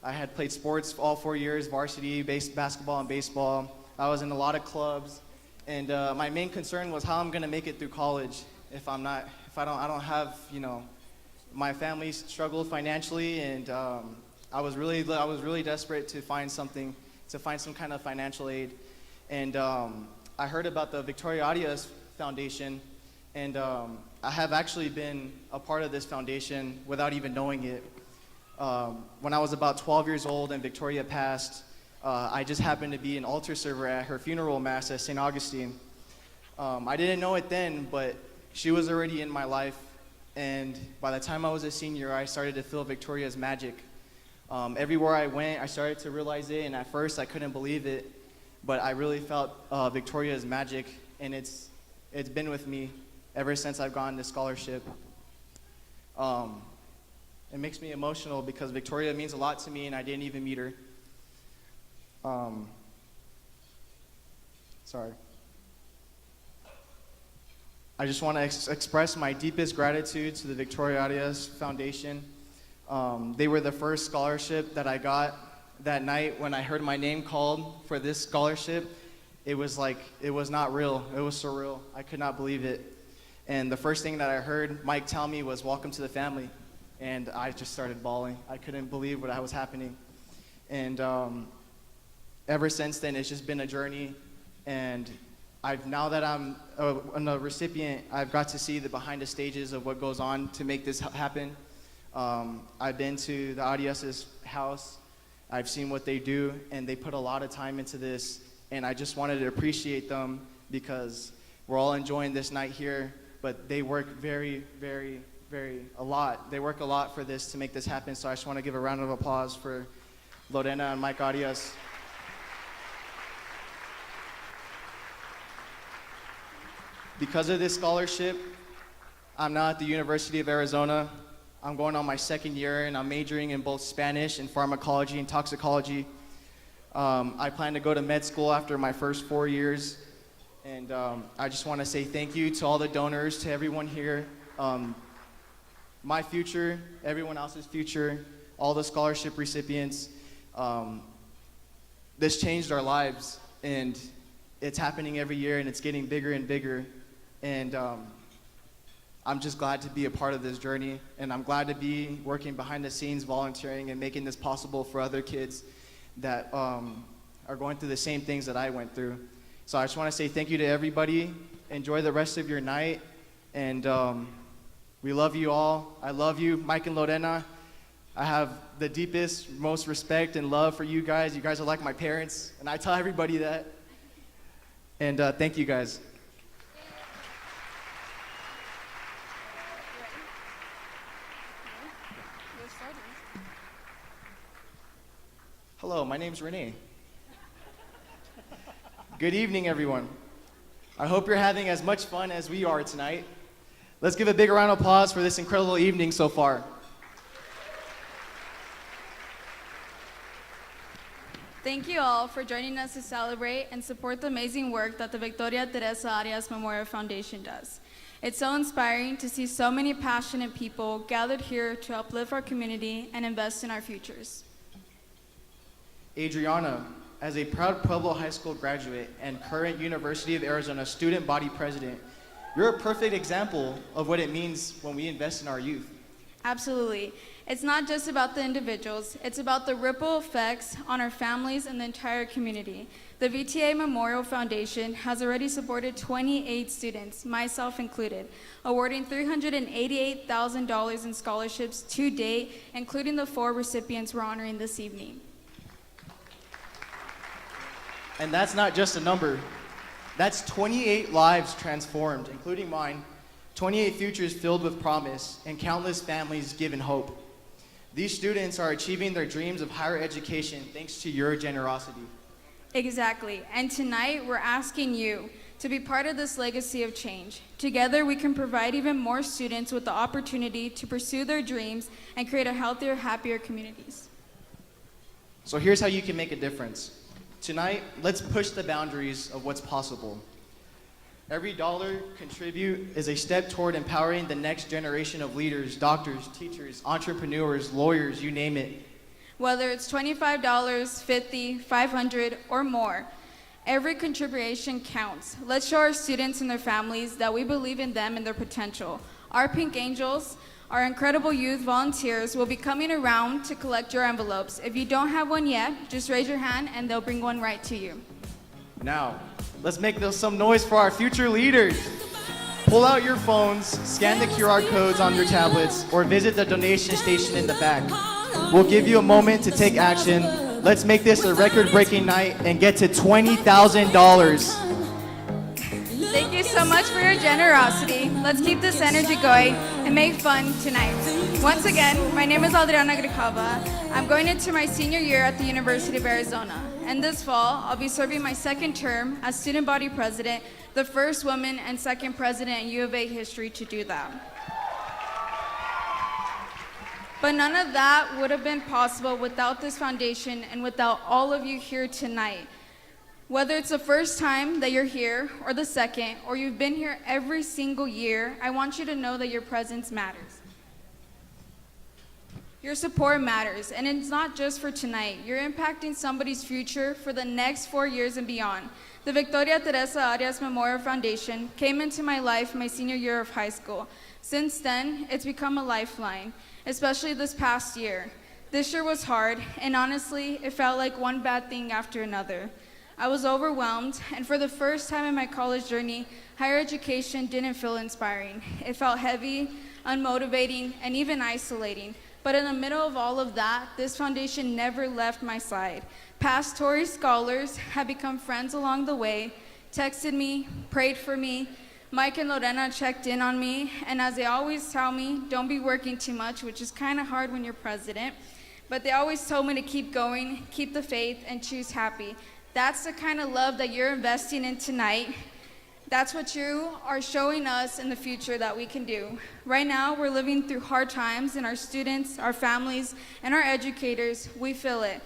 I had played sports all 4 years, varsity, basketball and baseball. I was in a lot of clubs, and my main concern was how I'm gonna make it through college if I don't have, my family struggled financially, and I was really desperate to find some kind of financial aid. And I heard about the Victoria Arias Foundation, and I have actually been a part of this foundation without even knowing it. When I was about 12 years old and Victoria passed, I just happened to be an altar server at her funeral mass at St. Augustine. I didn't know it then, but she was already in my life, and by the time I was a senior, I started to feel Victoria's magic. Everywhere I went, I started to realize it, and at first I couldn't believe it, but I really felt Victoria's magic, and it's been with me ever since I've gotten this scholarship. It makes me emotional because Victoria means a lot to me, and I didn't even meet her. Sorry. I just want to express my deepest gratitude to the Victoria Arias Foundation. They were the first scholarship that I got. That night when I heard my name called for this scholarship, it was not real. It was surreal. I could not believe it. And the first thing that I heard Mike tell me was, welcome to the family. And I just started bawling. I couldn't believe what was happening. And ever since then, it's just been a journey. And now that I'm a recipient, I've got to see the behind the stages of what goes on to make this happen. I've been to the Arias' house. I've seen what they do, and they put a lot of time into this. And I just wanted to appreciate them because we're all enjoying this night here, but they work very, very, a lot. They work a lot for this to make this happen. So I just want to give a round of applause for Lorena and Mike Arias. Because of this scholarship, I'm now at the University of Arizona. I'm going on my second year, and I'm majoring in both Spanish and pharmacology and toxicology. I plan to go to med school after my first 4 years. And I just want to say thank you to all the donors, to everyone here. My future, everyone else's future, all the scholarship recipients. This changed our lives, and it's happening every year and it's getting bigger and bigger. And I'm just glad to be a part of this journey, and I'm glad to be working behind the scenes, volunteering, and making this possible for other kids that are going through the same things that I went through. So I just want to say thank you to everybody. Enjoy the rest of your night, and we love you all. I love you, Mike and Lorena. I have the deepest, most respect and love for you guys. You guys are like my parents, and I tell everybody that. And thank you guys. Hello, my name's Renee. Good evening, everyone. I hope you're having as much fun as we are tonight. Let's give a big round of applause for this incredible evening so far. Thank you all for joining us to celebrate and support the amazing work that the Victoria Teresa Arias Memorial Foundation does. It's so inspiring to see so many passionate people gathered here to uplift our community and invest in our futures. Adriana, as a proud Pueblo High School graduate and current University of Arizona student body president, you're a perfect example of what it means when we invest in our youth. Absolutely. It's not just about the individuals, it's about the ripple effects on our families and the entire community. The VTA Memorial Foundation has already supported 28 students, myself included, awarding $388,000 in scholarships to date, including the 4 recipients we're honoring this evening. And that's not just a number. That's 28 lives transformed, including mine, 28 futures filled with promise, and countless families given hope. These students are achieving their dreams of higher education thanks to your generosity. Exactly. And tonight, we're asking you to be part of this legacy of change. Together, we can provide even more students with the opportunity to pursue their dreams and create a healthier, happier communities. So here's how you can make a difference. Tonight, let's push the boundaries of what's possible. Every dollar contribute is a step toward empowering the next generation of leaders, doctors, teachers, entrepreneurs, lawyers, you name it. Whether it's $25, $50, $500, or more, every contribution counts. Let's show our students and their families that we believe in them and their potential. Our Pink Angels, our incredible youth volunteers, will be coming around to collect your envelopes. If you don't have one yet, just raise your hand and they'll bring one right to you. Now, let's make some noise for our future leaders. Pull out your phones, scan the QR codes on your tablets, or visit the donation station in the back. We'll give you a moment to take action. Let's make this a record-breaking night and get to $20,000. Thank you so much for your generosity. Let's keep this energy going and make fun tonight. Once again, my name is Adriana Gricava. I'm going into my senior year at the University of Arizona. And this fall, I'll be serving my second term as student body president, the first woman and second president in U of A history to do that. But none of that would have been possible without this foundation and without all of you here tonight. Whether it's the first time that you're here, or the second, or you've been here every single year, I want you to know that your presence matters. Your support matters, and it's not just for tonight. You're impacting somebody's future for the next 4 years and beyond. The Victoria Teresa Arias Memorial Foundation came into my life my senior year of high school. Since then, it's become a lifeline, especially this past year. This year was hard, and honestly, it felt like one bad thing after another. I was overwhelmed, and for the first time in my college journey, higher education didn't feel inspiring. It felt heavy, unmotivating, and even isolating. But in the middle of all of that, this foundation never left my side. Past Torrey scholars have become friends along the way, texted me, prayed for me. Mike and Lorena checked in on me, and as they always tell me, don't be working too much, which is kind of hard when you're president. But they always told me to keep going, keep the faith, and choose happy. That's the kind of love that you're investing in tonight. That's what you are showing us in the future that we can do. Right now, we're living through hard times, and our students, our families, and our educators, we feel it.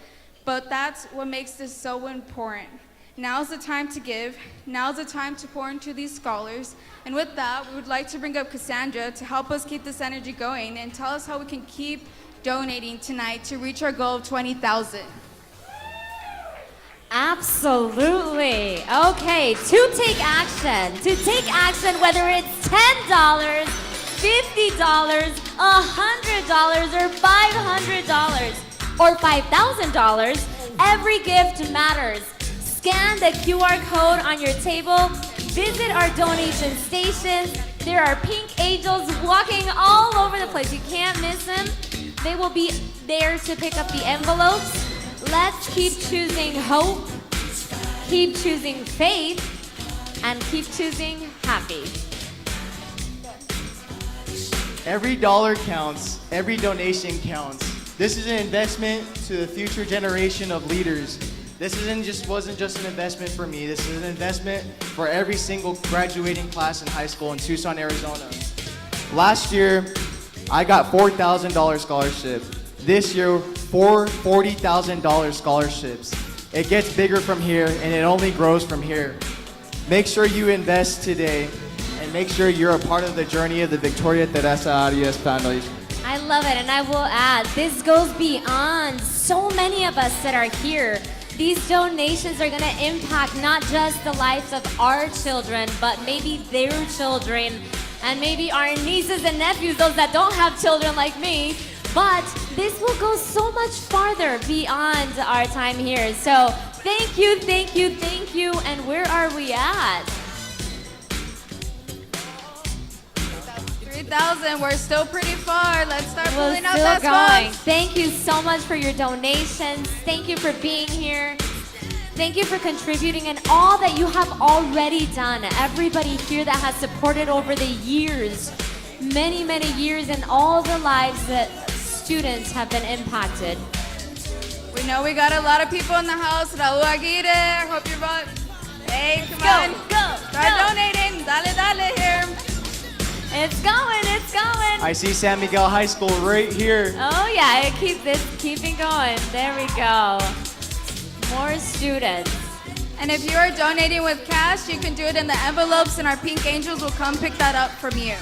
But that's what makes this so important. Now's the time to give. Now's the time to pour into these scholars. And with that, we would like to bring up Cassandra to help us keep this energy going and tell us how we can keep donating tonight to reach our goal of 20,000. Absolutely. Okay, to take action. To take action, whether it's $10, $50, $100, or $500, or $5,000, every gift matters. Scan the QR code on your table. Visit our donation stations. There are pink angels walking all over the place. You can't miss them. They will be there to pick up the envelopes. Let's keep choosing hope, keep choosing faith, and keep choosing happy. Every dollar counts, every donation counts. This is an investment to the future generation of leaders. This wasn't just an investment for me. This is an investment for every single graduating class in high school in Tucson, Arizona. Last year, I got $4,000 scholarship. This year, four $40,000 scholarships. It gets bigger from here, and it only grows from here. Make sure you invest today, and make sure you're a part of the journey of the Victoria Teresa Arias Foundation. I love it, and I will add, this goes beyond so many of us that are here. These donations are gonna impact not just the lives of our children, but maybe their children, and maybe our nieces and nephews, those that don't have children like me. But this will go so much farther beyond our time here. So thank you, thank you, thank you. And where are we at? 3,000. We're still pretty far. Let's start We're pulling out still that going. spots. Thank you so much for your donations. Thank you for being here. Thank you for contributing and all that you have already done. Everybody here that has supported over the years, many, many years, and all the lives that students have been impacted. We know we got a lot of people in the house. Raul Aguirre, hope you're right. Hey, come on. Start donating. Dale, dale here. It's going, it's going. I see San Miguel High School right here. Oh yeah, keeping going. There we go. More students. And if you are donating with cash, you can do it in the envelopes, and our pink angels will come pick that up from you.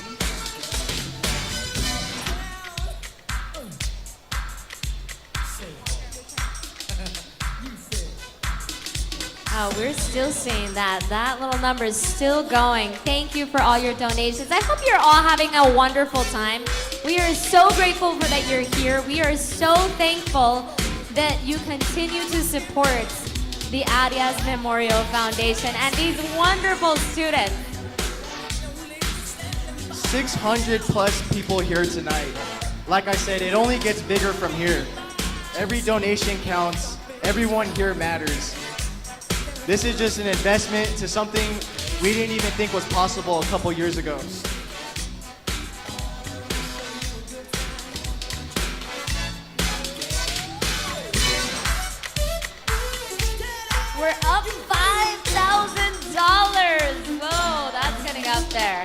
Oh, we're still seeing that. That little number is still going. Thank you for all your donations. I hope you're all having a wonderful time. We are so grateful for that you're here. We are so thankful that you continue to support the Arias Memorial Foundation and these wonderful students. 600 plus people here tonight. Like I said, it only gets bigger from here. Every donation counts. Everyone here matters. This is just an investment to something we didn't even think was possible a couple years ago. We're up $5,000. Whoa, that's getting up there.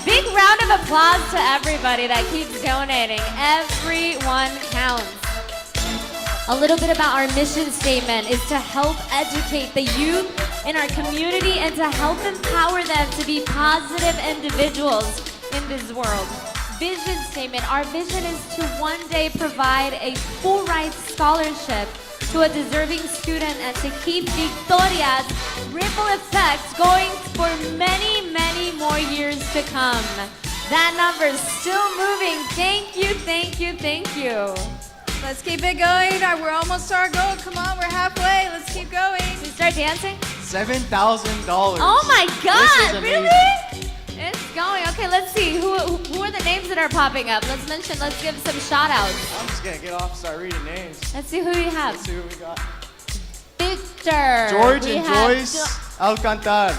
Big round of applause to everybody that keeps donating. Everyone counts. A little bit about our mission statement is to help educate the youth in our community and to help empower them to be positive individuals in this world. Vision statement, our vision is to one day provide a full rights scholarship to a deserving student and to keep Victoria's ripple effect going for many, many more years to come. That number's still moving. Thank you, thank you, thank you. Let's keep it going. We're almost to our goal. Come on, we're halfway. Let's keep going. We start dancing? $7,000. Oh my God, This is really? amazing. It's going. Okay, let's see. Who are the names that are popping up? Let's give some shout outs. I'm just gonna get off and start reading names. Let's see who we have. Let's see who we got. Victor. George We and have Joyce Alcantar.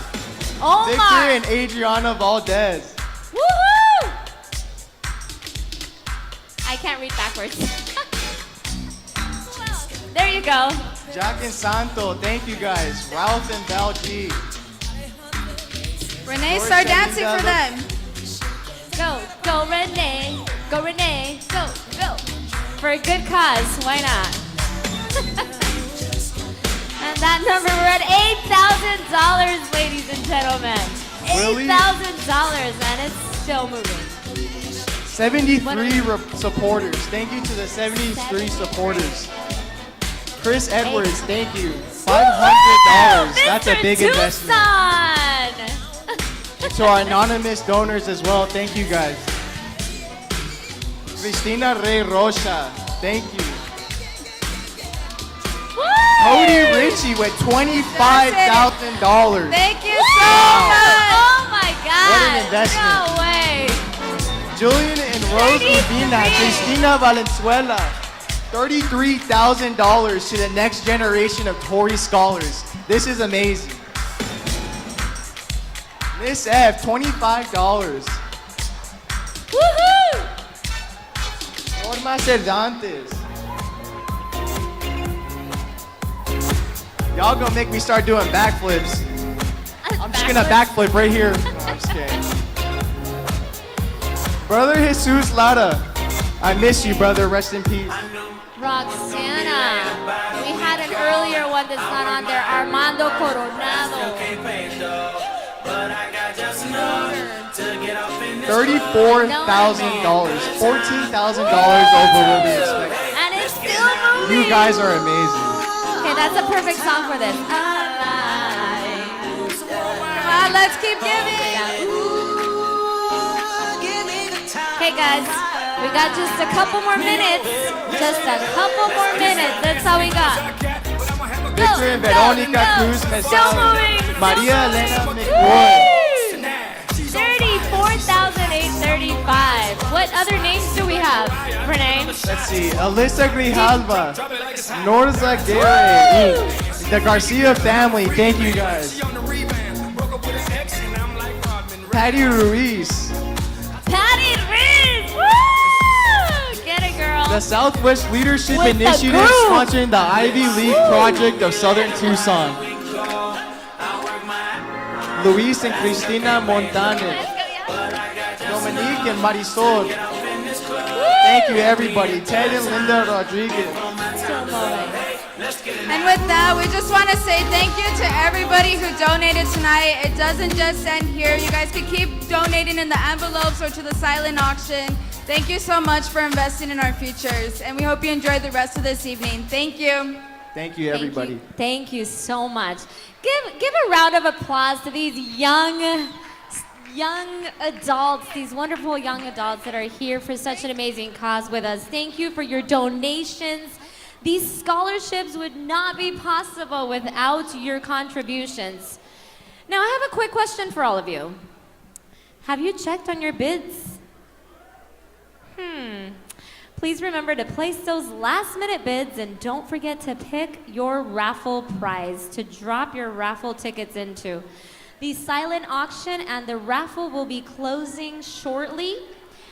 Omar. Victor and Adriana Valdez. Woohoo! I can't read backwards. There you go. Jack and Santo, thank you guys. Ralph and Val G. Renee, start dancing for them. Go, go Renee. Go Renee. Go, go. For a good cause, why not? And that number, we're at $8,000, ladies and gentlemen. Really? $8,000, and it's still moving. 73 supporters. Thank you to the 73 supporters. Chris Edwards, thank you. $5,000. $500. That's a big Tucson! investment. To our anonymous donors as well, thank you guys. Cristina Rey Rocha, thank you. Woo! Cody Ritchie with $25,000. Thank you so much. Oh my God! What an investment. No way! Julian and Rose Urbina, Cristina Valenzuela, $33,000 to the next generation of Tory scholars. This is amazing. Miss F, $25. Woohoo! Norma Cervantes. Y'all gonna make me start doing backflips. I'm just gonna backflip right here. No, I'm just kidding. Brother Jesus Lara, I miss you, brother. Rest in peace. Roxana. We had an earlier one that's not on there. Armando Coronado. $34,000. $14,000 over what we expected. And it's still moving. You guys are amazing. Okay, that's a perfect song for this. Come on, let's keep giving. Okay, guys, we got just a couple more minutes. Just a couple more minutes. That's all we got. Victor and Veronica Cruz Still moving. Maria Elena McRoy. 34,835. What other names do we have, Renee? Let's see. Alyssa Grijalva. Norza Gary. The Garcia family. Thank you guys. Patty Ruiz. Patty Riz! Woo! Get it, girl. The Southwest Leadership With the Initiative group. sponsoring the Ivy League project of Southern Tucson. Luis and Cristina Montanes. Dominique and Marisol. Thank you, everybody. Ted and Linda Rodriguez. And with that, we just want to say thank you to everybody who donated tonight. It doesn't just end here. You guys can keep donating in the envelopes or to the silent auction. Thank you so much for investing in our futures. And we hope you enjoy the rest of this evening. Thank you. Thank you, everybody. Thank you so much. Give a round of applause to these young adults, these wonderful young adults that are here for such an amazing cause with us. Thank you for your donations. These scholarships would not be possible without your contributions. Now, I have a quick question for all of you. Have you checked on your bids? Please remember to place those last-minute bids and don't forget to pick your raffle prize to drop your raffle tickets into. The silent auction and the raffle will be closing shortly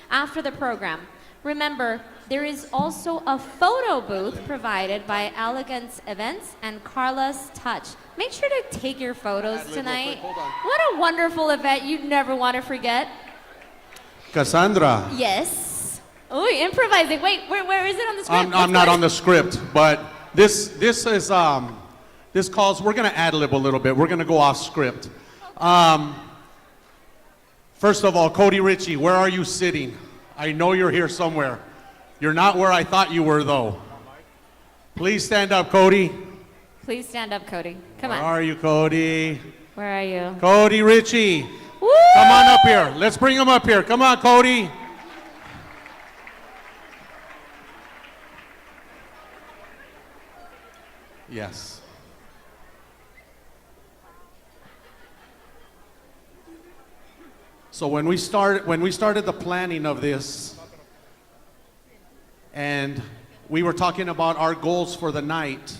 after the program. Remember, there is also a photo booth provided by Elegance Events and Carla's Touch. Make sure to take your photos tonight. What a wonderful event you'd never want to forget. Cassandra. Yes. Oh, improvising. Wait, where is it on the script? I'm not on the script, but this is this calls. We're gonna ad-lib a little bit. We're gonna go off script. First of all, Cody Ritchie, where are you sitting? I know you're here somewhere. You're not where I thought you were, though. Please stand up, Cody. Please stand up, Cody. Come on. Where are you, Cody? Where are you? Cody Ritchie. Woo! Come on up here. Let's bring him up here. Come on, Cody. Yes. So when we started the planning of this, and we were talking about our goals for the night,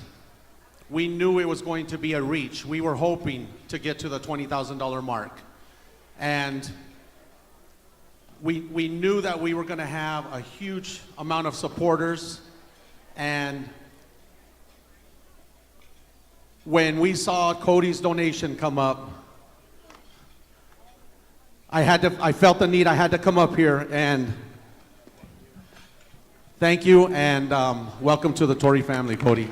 we knew it was going to be a reach. We were hoping to get to the $20,000 mark. And we knew that we were going to have a huge amount of supporters. And when we saw Cody's donation come up, I felt the need. I had to come up here and thank you and welcome to the Tory family, Cody.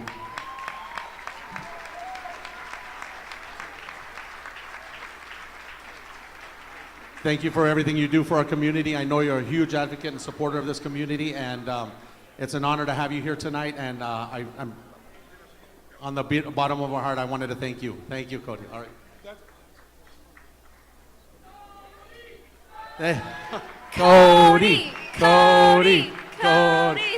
Thank you for everything you do for our community. I know you're a huge advocate and supporter of this community, and it's an honor to have you here tonight. And on the bottom of our heart, I wanted to thank you. Thank you, Cody. All right. Hey. Cody.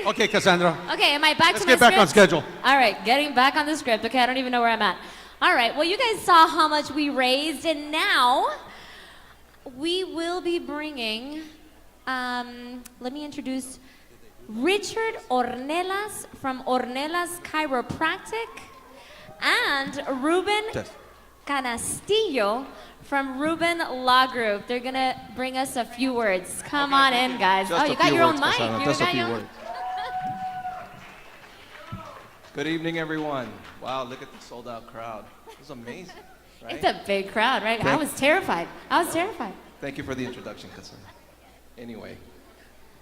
Okay, Cassandra. Okay, am I back Let's to my get back on script? schedule. All right, getting back on the script. Okay, I don't even know where I'm at. All right, well, you guys saw how much we raised, and now we will be bringing, let me introduce Richard Ornelas from Ornelas Chiropractic and Ruben Canastillo from Ruben Law Group. They're gonna bring us a few words. Come on in, guys. Just you a got few your words, own mic. Cassandra. You Just a got few your- words. Good evening, everyone. Wow, look at the sold out crowd. It was amazing, right? It's a big crowd, right? I was terrified. Thank you for the introduction, Cassandra. Anyway,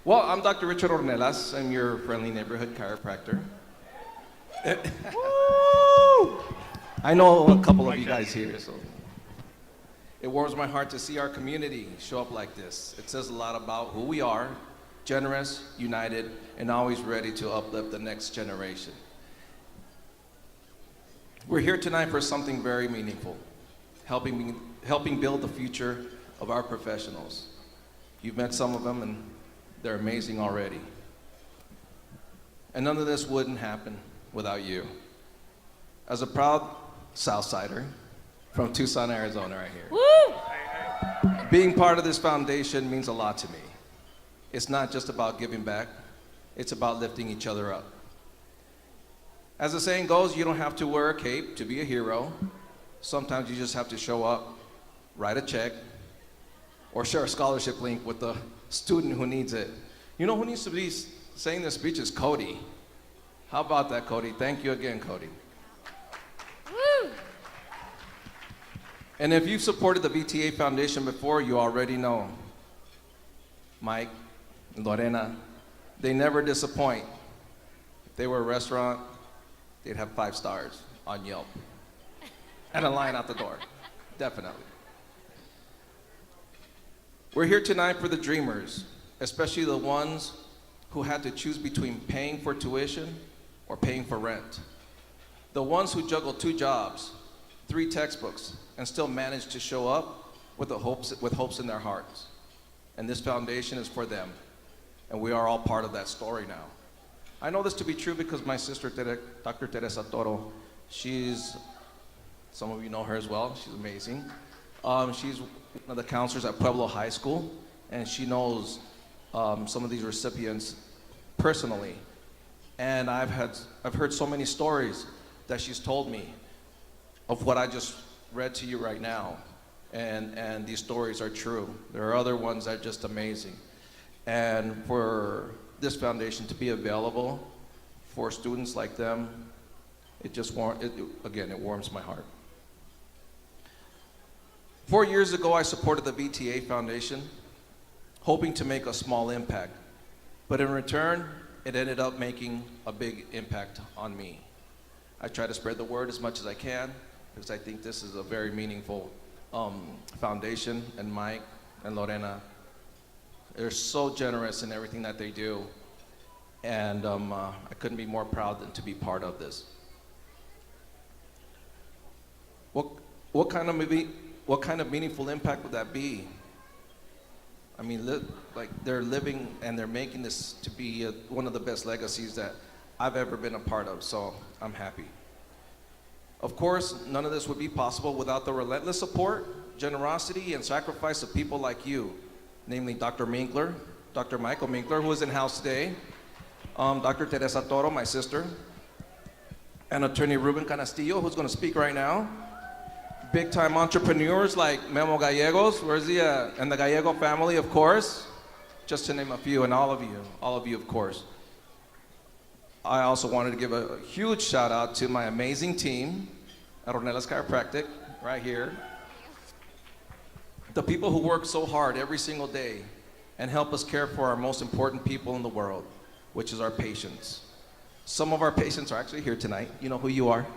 well, I'm Dr. Richard Ornelas. I'm your friendly neighborhood chiropractor. I know a couple of you guys here, so it warms my heart to see our community show up like this. It says a lot about who we are, generous, united, and always ready to uplift the next generation. We're here tonight for something very meaningful, helping build the future of our professionals. You've met some of them, and they're amazing already. And none of this wouldn't happen without you. As a proud Southsider from Tucson, Arizona, right here. Woo! Being part of this foundation means a lot to me. It's not just about giving back, it's about lifting each other up. As the saying goes, you don't have to wear a cape to be a hero. Sometimes you just have to show up, write a check, or share a scholarship link with the student who needs it. You know who needs to be saying this speech is Cody. How about that, Cody? Thank you again, Cody. Woo! And if you've supported the VTA Foundation before, you already know Mike and Lorena, they never disappoint. If they were a restaurant, they'd have 5 stars on Yelp and a line out the door, definitely. We're here tonight for the dreamers, especially the ones who had to choose between paying for tuition or paying for rent. The ones who juggle 2 jobs, 3 textbooks, and still manage to show up with hopes in their hearts. And this foundation is for them, and we are all part of that story now. I know this to be true because my sister, Dr. Teresa Toro, some of you know her as well, she's amazing. She's one of the counselors at Pueblo High School, and she knows some of these recipients personally. And I've heard so many stories that she's told me of what I just read to you right now. And these stories are true. There are other ones that are just amazing. And for this foundation to be available for students like them, it warms my heart. 4 years ago, I supported the VTA Foundation, hoping to make a small impact. But in return, it ended up making a big impact on me. I try to spread the word as much as I can because I think this is a very meaningful foundation, and Mike and Lorena, they're so generous in everything that they do, and I couldn't be more proud than to be part of this. What kind of meaningful impact would that be? I mean, like they're living and they're making this to be one of the best legacies that I've ever been a part of, so I'm happy. Of course, none of this would be possible without the relentless support, generosity, and sacrifice of people like you, namely Dr. Minkler, Dr. Michael Minkler, who is in house today, Dr. Teresa Toro, my sister, and attorney Ruben Canastillo, who's going to speak right now. Big-time entrepreneurs like Memo Gallegos, where's he at? And the Gallego family, of course, just to name a few, and all of you, of course. I also wanted to give a huge shout out to my amazing team at Ornelas Chiropractic, right here. The people who work so hard every single day and help us care for our most important people in the world, which is our patients. Some of our patients are actually here tonight. You know who you are.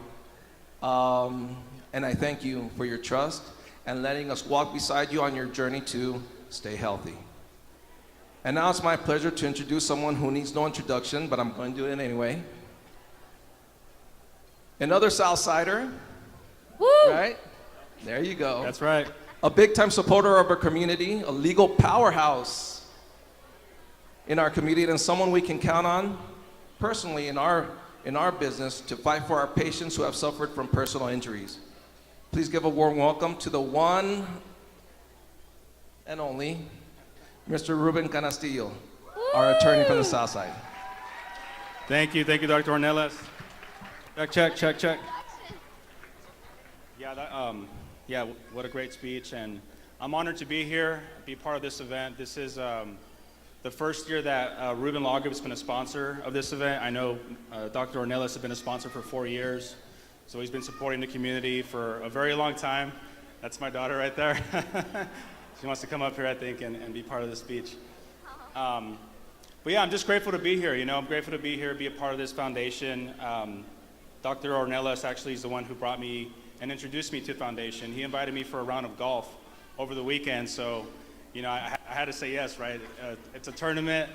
And I thank you for your trust and letting us walk beside you on your journey to stay healthy. And now it's my pleasure to introduce someone who needs no introduction, but I'm going to do it anyway. Another Southsider. Woo! Right? There you go. That's right. A big-time supporter of our community, a legal powerhouse in our community, and someone we can count on personally in our business to fight for our patients who have suffered from personal injuries. Please give a warm welcome to the one and only Mr. Ruben Canastillo, our attorney from the South Side. Thank you, Dr. Ornelas. Check. Yeah, what a great speech, and I'm honored to be here, be part of this event. This is the first year that Ruben Law Group has been a sponsor of this event. I know Dr. Ornelas has been a sponsor for 4 years, so he's been supporting the community for a very long time. That's my daughter right there. She wants to come up here, I think, and be part of the speech. But yeah, I'm just grateful to be here. I'm grateful to be here, be a part of this foundation. Dr. Ornelas actually is the one who brought me and introduced me to the foundation. He invited me for a round of golf over the weekend, so I had to say yes, right? It's a tournament,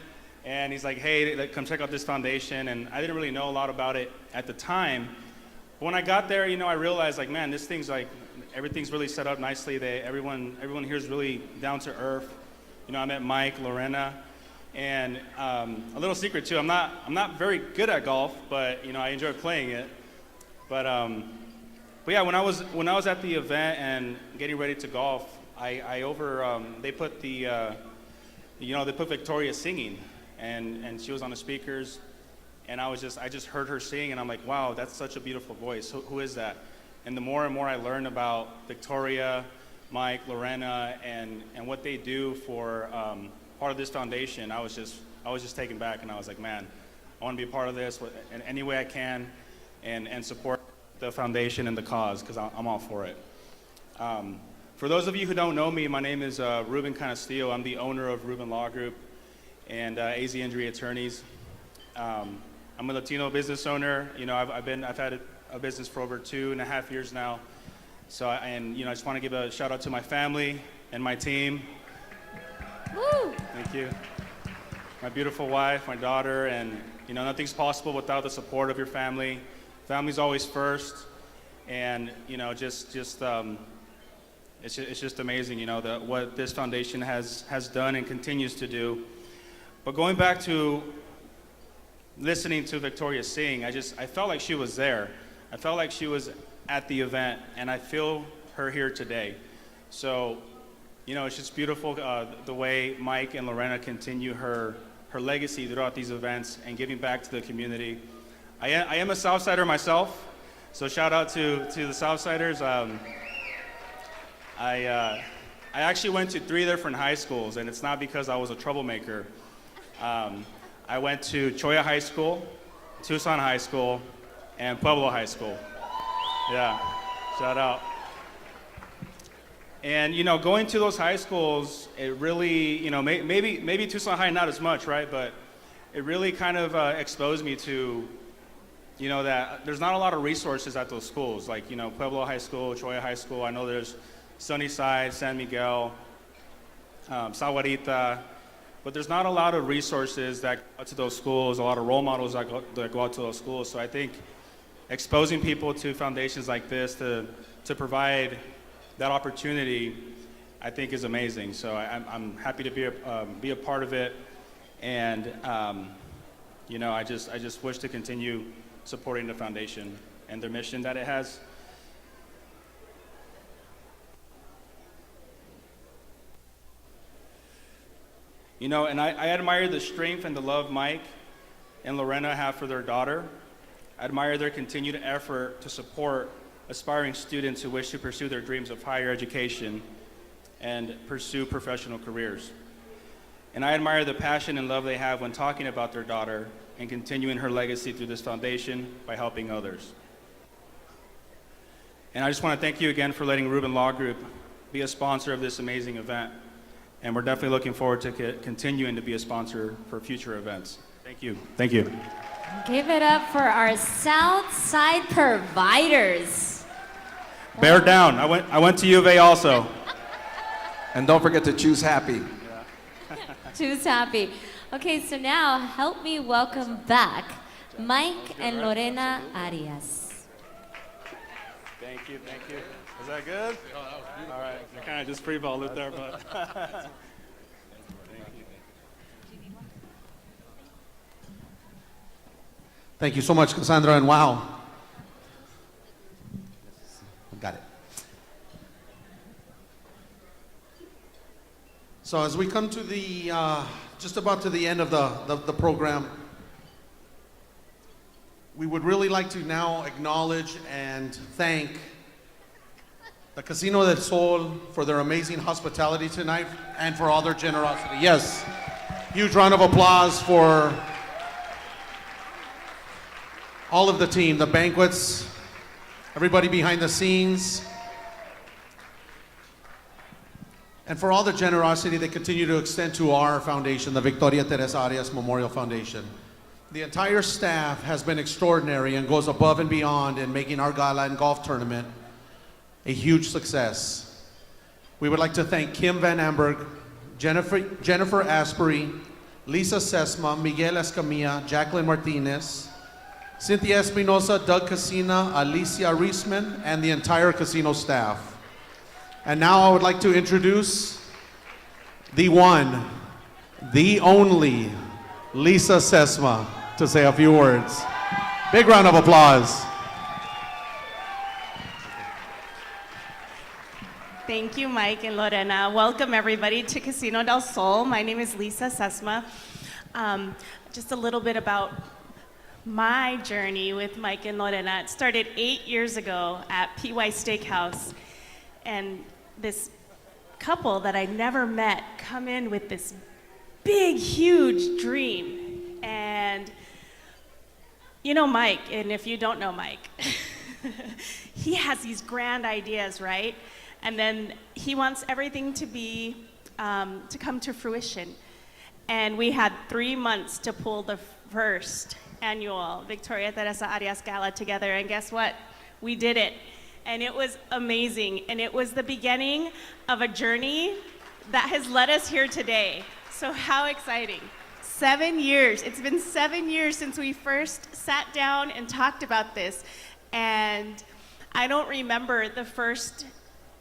and he's like, hey, come check out this foundation, and I didn't really know a lot about it at the time. But when I got there, I realized, like, man, this thing's like, everything's really set up nicely. Everyone here is really down to earth. I met Mike, Lorena, and a little secret too. I'm not very good at golf, but I enjoy playing it. But yeah, when I was at the event and getting ready to golf, they put they put Victoria singing, and she was on the speakers, and I just heard her sing, and I'm like, wow, that's such a beautiful voice. Who is that? And the more and more I learned about Victoria, Mike, Lorena, and what they do for part of this foundation, I was just taken back, and I was like, man, I want to be a part of this in any way I can, and support the foundation and the cause, because I'm all for it. For those of you who don't know me, my name is Ruben Canastillo. I'm the owner of Ruben Law Group and AZ Injury Attorneys. I'm a Latino business owner. I've had a business for over 2.5 years now. So, I just want to give a shout out to my family and my team. Woo! Thank you. My beautiful wife, my daughter, and nothing's possible without the support of your family. Family's always first, and it's just amazing, what this foundation has done and continues to do. But going back to listening to Victoria sing, I felt like she was there. I felt like she was at the event, and I feel her here today. So, it's just beautiful the way Mike and Lorena continue her legacy throughout these events and giving back to the community. I am a Southsider myself, so shout out to the Southsiders. I actually went to 3 different high schools, and it's not because I was a troublemaker. I went to Choya High School, Tucson High School, and Pueblo High School. Yeah, shout out. And going to those high schools, it really, maybe Tucson High not as much, right? But it really kind of exposed me to, that there's not a lot of resources at those schools, like Pueblo High School, Choya High School. I know there's Sunnyside, San Miguel, Sahuarita, but there's not a lot of resources that go out to those schools, a lot of role models that go out to those schools. So I think exposing people to foundations like this to provide that opportunity, I think is amazing. So I'm happy to be a part of it, and I just wish to continue supporting the foundation and the mission that it has. And I admire the strength and the love Mike and Lorena have for their daughter. I admire their continued effort to support aspiring students who wish to pursue their dreams of higher education and pursue professional careers. And I admire the passion and love they have when talking about their daughter and continuing her legacy through this foundation by helping others. And I just want to thank you again for letting Ruben Law Group be a sponsor of this amazing event. And we're definitely looking forward to continuing to be a sponsor for future events. Thank you. Thank you. Give it up for our South Side providers. Bear down. I went to U of A also. And don't forget to choose happy. Choose happy. Okay, so now help me welcome back Mike and Lorena Arias. Thank you, thank you. Was that good? All right, I kind of just free-balled it there, but. Thank you. Thank you so much, Cassandra, and wow. Got it. So as we come to the, just about to the end of the program, we would really like to now acknowledge and thank the Casino del Sol for their amazing hospitality tonight and for all their generosity. Yes, huge round of applause for all of the team, the banquets, everybody behind the scenes, and for all the generosity they continue to extend to our foundation, the Victoria Teresa Arias Memorial Foundation. The entire staff has been extraordinary and goes above and beyond in making our gala and golf tournament a huge success. We would like to thank Kim Van Amberg, Jennifer Asprey, Lisa Sesma, Miguel Escamilla, Jacqueline Martinez, Cynthia Espinosa, Doug Casina, Alicia Reisman, and the entire casino staff. And now I would like to introduce the one, the only, Lisa Sesma, to say a few words. Big round of applause. Thank you, Mike and Lorena. Welcome, everybody, to Casino del Sol. My name is Lisa Sesma. Just a little bit about my journey with Mike and Lorena. It started 8 years ago at PY Steakhouse. And this couple that I never met come in with this big, huge dream. And you know Mike, and if you don't know Mike, he has these grand ideas, right? And then he wants everything to be, to come to fruition. And we had 3 months to pull the first annual Victoria Teresa Arias Gala together, and guess what? We did it. And it was amazing. And it was the beginning of a journey that has led us here today. So how exciting. 7 years. It's been 7 years since we first sat down and talked about this. And I don't remember the first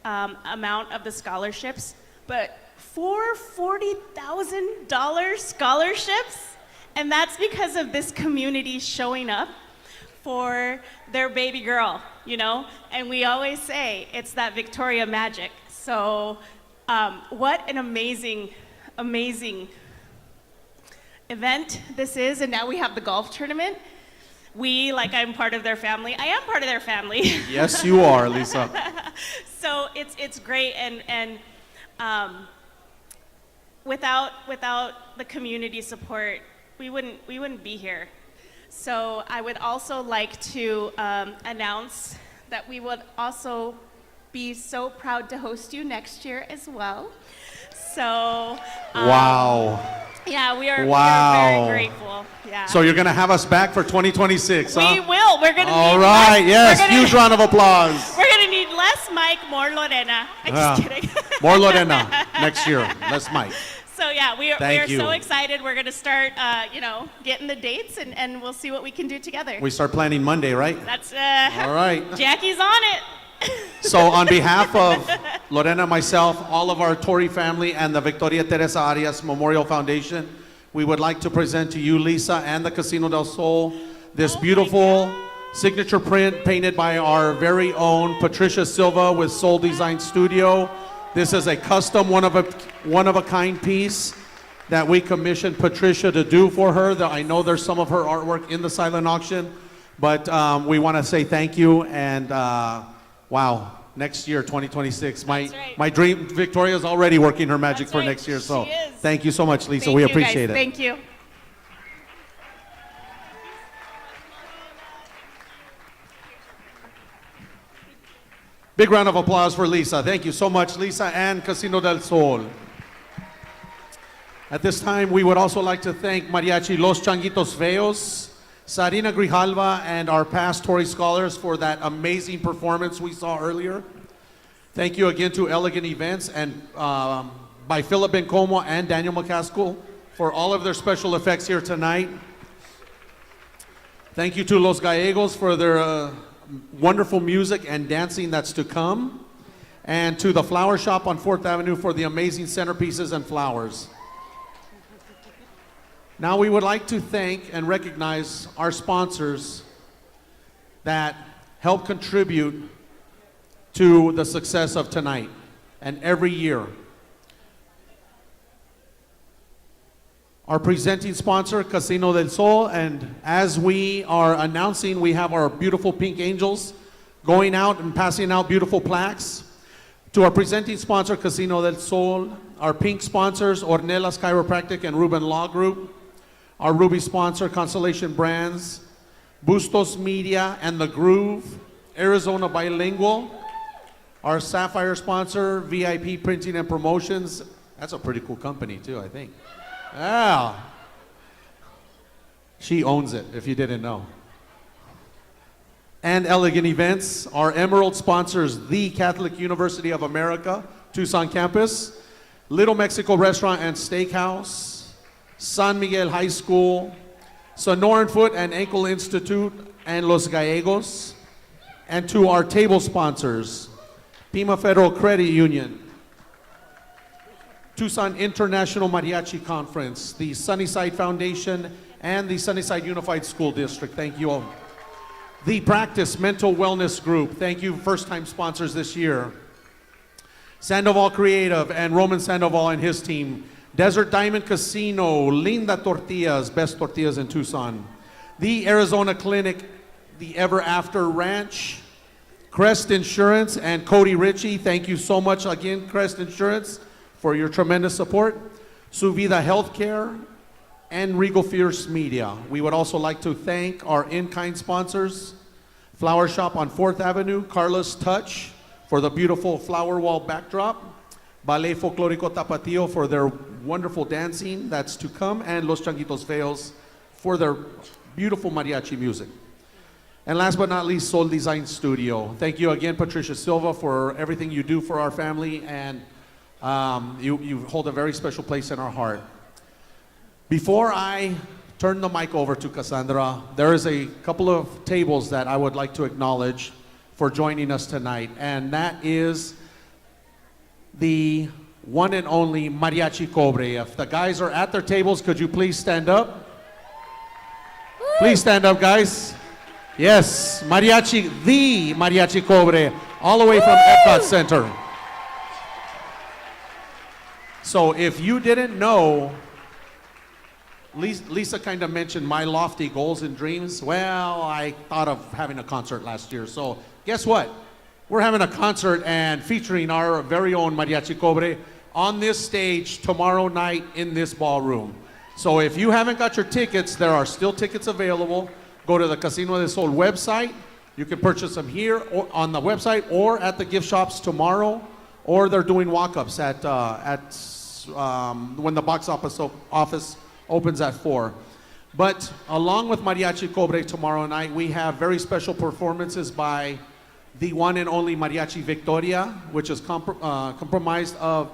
amount of the scholarships, but 4 $40,000 scholarships. And that's because of this community showing up for their baby girl, you know? And we always say it's that Victoria magic. So what an amazing, amazing event this is. And now we have the golf tournament. I'm part of their family. I am part of their family. Yes, you are, Lisa. So it's great, and without the community support, we wouldn't be here. So I would also like to announce that we would also be so proud to host you next year as well. So wow. Yeah, we are very grateful. Yeah. So you're going to have us back for 2026, huh? We will. We're going to need All right, less, yes, huge round of applause. We're going to need less Mike, more Lorena. I'm just kidding. More Lorena next year, less Mike. So yeah, we are Thank you. so excited. We're going to start, getting the dates, and we'll see what we can do together. We start planning Monday, right? That's all right. Jackie's on it. So on behalf of Lorena, myself, all of our Torrey family, and the Victoria Teresa Arias Memorial Foundation, we would like to present to you, Lisa, and the Casino del Sol, this beautiful signature print painted by our very own Patricia Silva with Soul Design Studio. This is a custom one of a kind piece that we commissioned Patricia to do for her. I know there's some of her artwork in the silent auction, but we want to say thank you, and wow, next year, 2026. My dream, Victoria's already working her magic for next year. So thank you so much, Lisa. We appreciate it. Thank you. Big round of applause for Lisa. Thank you so much, Lisa and Casino del Sol. At this time, we would also like to thank Mariachi Los Changuitos Feos, Sarina Grijalva, and our past Torrey scholars for that amazing performance we saw earlier. Thank you again to Elegant Events and by Philip Bencomo and Daniel McCaskill for all of their special effects here tonight. Thank you to Los Gallegos for their wonderful music and dancing that's to come, and to the flower shop on 4th Avenue for the amazing centerpieces and flowers. Now we would like to thank and recognize our sponsors that help contribute to the success of tonight and every year. Our presenting sponsor, Casino del Sol, and as we are announcing, we have our beautiful pink angels going out and passing out beautiful plaques. To our presenting sponsor, Casino del Sol, our pink sponsors, Ornelas Chiropractic and Ruben Law Group, our ruby sponsor, Constellation Brands, Bustos Media and The Groove, Arizona Bilingual, our sapphire sponsor, VIP Printing and Promotions. That's a pretty cool company too, I think. Yeah. She owns it, if you didn't know. And Elegant Events, our Emerald sponsors, the Catholic University of America, Tucson campus, Little Mexico Restaurant and Steakhouse, San Miguel High School, Sonoran Foot and Ankle Institute, and Los Gallegos. And to our table sponsors, Pima Federal Credit Union, Tucson International Mariachi Conference, the Sunnyside Foundation, and the Sunnyside Unified School District. Thank you all. The Practice Mental Wellness Group. Thank you, first-time sponsors this year. Sandoval Creative and Roman Sandoval and his team. Desert Diamond Casino, Linda Tortillas, best tortillas in Tucson. The Arizona Clinic, the Ever After Ranch, Crest Insurance, and Cody Ritchie. Thank you so much again, Crest Insurance, for your tremendous support. Suvida Healthcare and Regal Fierce Media. We would also like to thank our in-kind sponsors, Flower Shop on 4th Avenue, Carlos Touch for the beautiful flower wall backdrop, Ballet Folklorico Tapatio for their wonderful dancing that's to come, and Los Changuitos Feos for their beautiful mariachi music. And last but not least, Sol Design Studio. Thank you again, Patricia Silva, for everything you do for our family, and you hold a very special place in our heart. Before I turn the mic over to Cassandra, there is a couple of tables that I would like to acknowledge for joining us tonight, and that is the one and only Mariachi Cobre. If the guys are at their tables, could you please stand up? Please stand up, guys. Yes, Mariachi, the Mariachi Cobre, all the way from Epcot Center. So if you didn't know, Lisa kind of mentioned my lofty goals and dreams. Well, I thought of having a concert last year. So guess what? We're having a concert and featuring our very own Mariachi Cobre on this stage tomorrow night in this ballroom. So if you haven't got your tickets, there are still tickets available. Go to the Casino del Sol website. You can purchase them here or on the website or at the gift shops tomorrow, or they're doing walk-ups at when the box office opens at 4. But along with Mariachi Cobre tomorrow night, we have very special performances by the one and only Mariachi Victoria, which is comprised of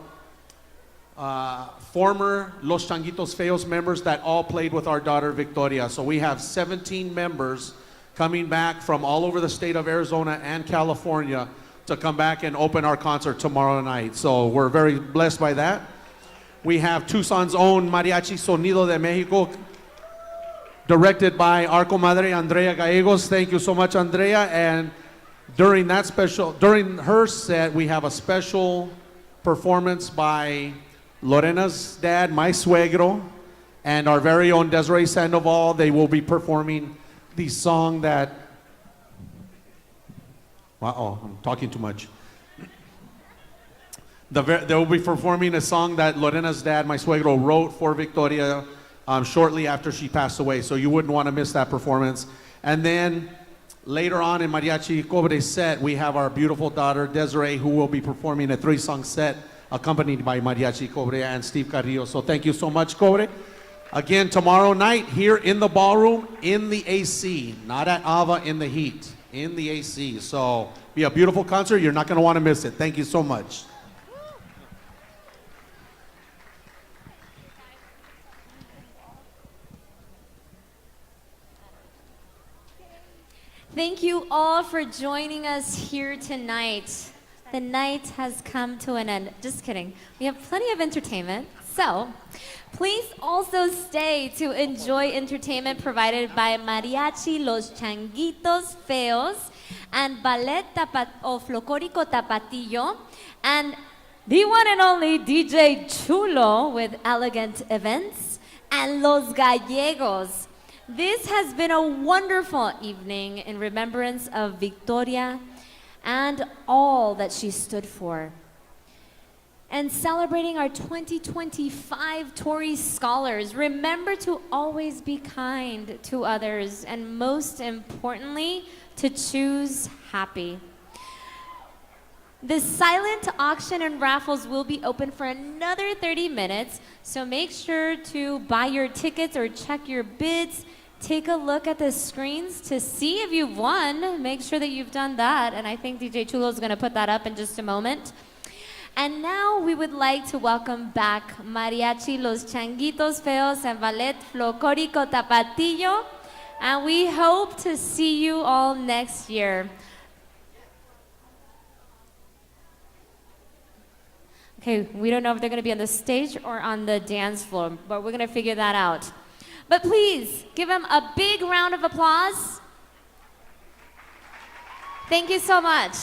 former Los Changuitos Feos members that all played with our daughter Victoria. So we have 17 members coming back from all over the state of Arizona and California to come back and open our concert tomorrow night. So we're very blessed by that. We have Tucson's own Mariachi Sonido de Mexico, directed by our comadre Andrea Gallegos. Thank you so much, Andrea. And during her set, we have a special performance by Lorena's dad, my suegro, and our very own Desiree Sandoval. They will be performing the song that, I'm talking too much. They will be performing a song that Lorena's dad, my suegro, wrote for Victoria shortly after she passed away. So you wouldn't want to miss that performance. And then later on in Mariachi Cobre's set, we have our beautiful daughter, Desiree, who will be performing a 3-song set accompanied by Mariachi Cobre and Steve Carrillo. So thank you so much, Cobre. Again, tomorrow night here in the ballroom, in the AC, not at Ava in the heat, in the AC. So be a beautiful concert. You're not going to want to miss it. Thank you so much. Thank you all for joining us here tonight. The night has come to an end. Just kidding. We have plenty of entertainment. So, please also stay to enjoy entertainment provided by Mariachi Los Changuitos Feos and Ballet o Folclórico Tapatillo and the one and only DJ Chulo with Elegant Events and Los Gallegos. This has been a wonderful evening in remembrance of Victoria and all that she stood for. And celebrating our 2025 Tory Scholars, remember to always be kind to others and most importantly, to choose happy. The silent auction and raffles will be open for another 30 minutes, so make sure to buy your tickets or check your bids. Take a look at the screens to see if you've won. Make sure that you've done that, and I think DJ Chulo is going to put that up in just a moment. And now we would like to welcome back Mariachi Los Changuitos Feos and Ballet Folclórico Tapatillo, and we hope to see you all next year. Okay, we don't know if they're going to be on the stage or on the dance floor, but we're going to figure that out. But please, give them a big round of applause. Thank you so much.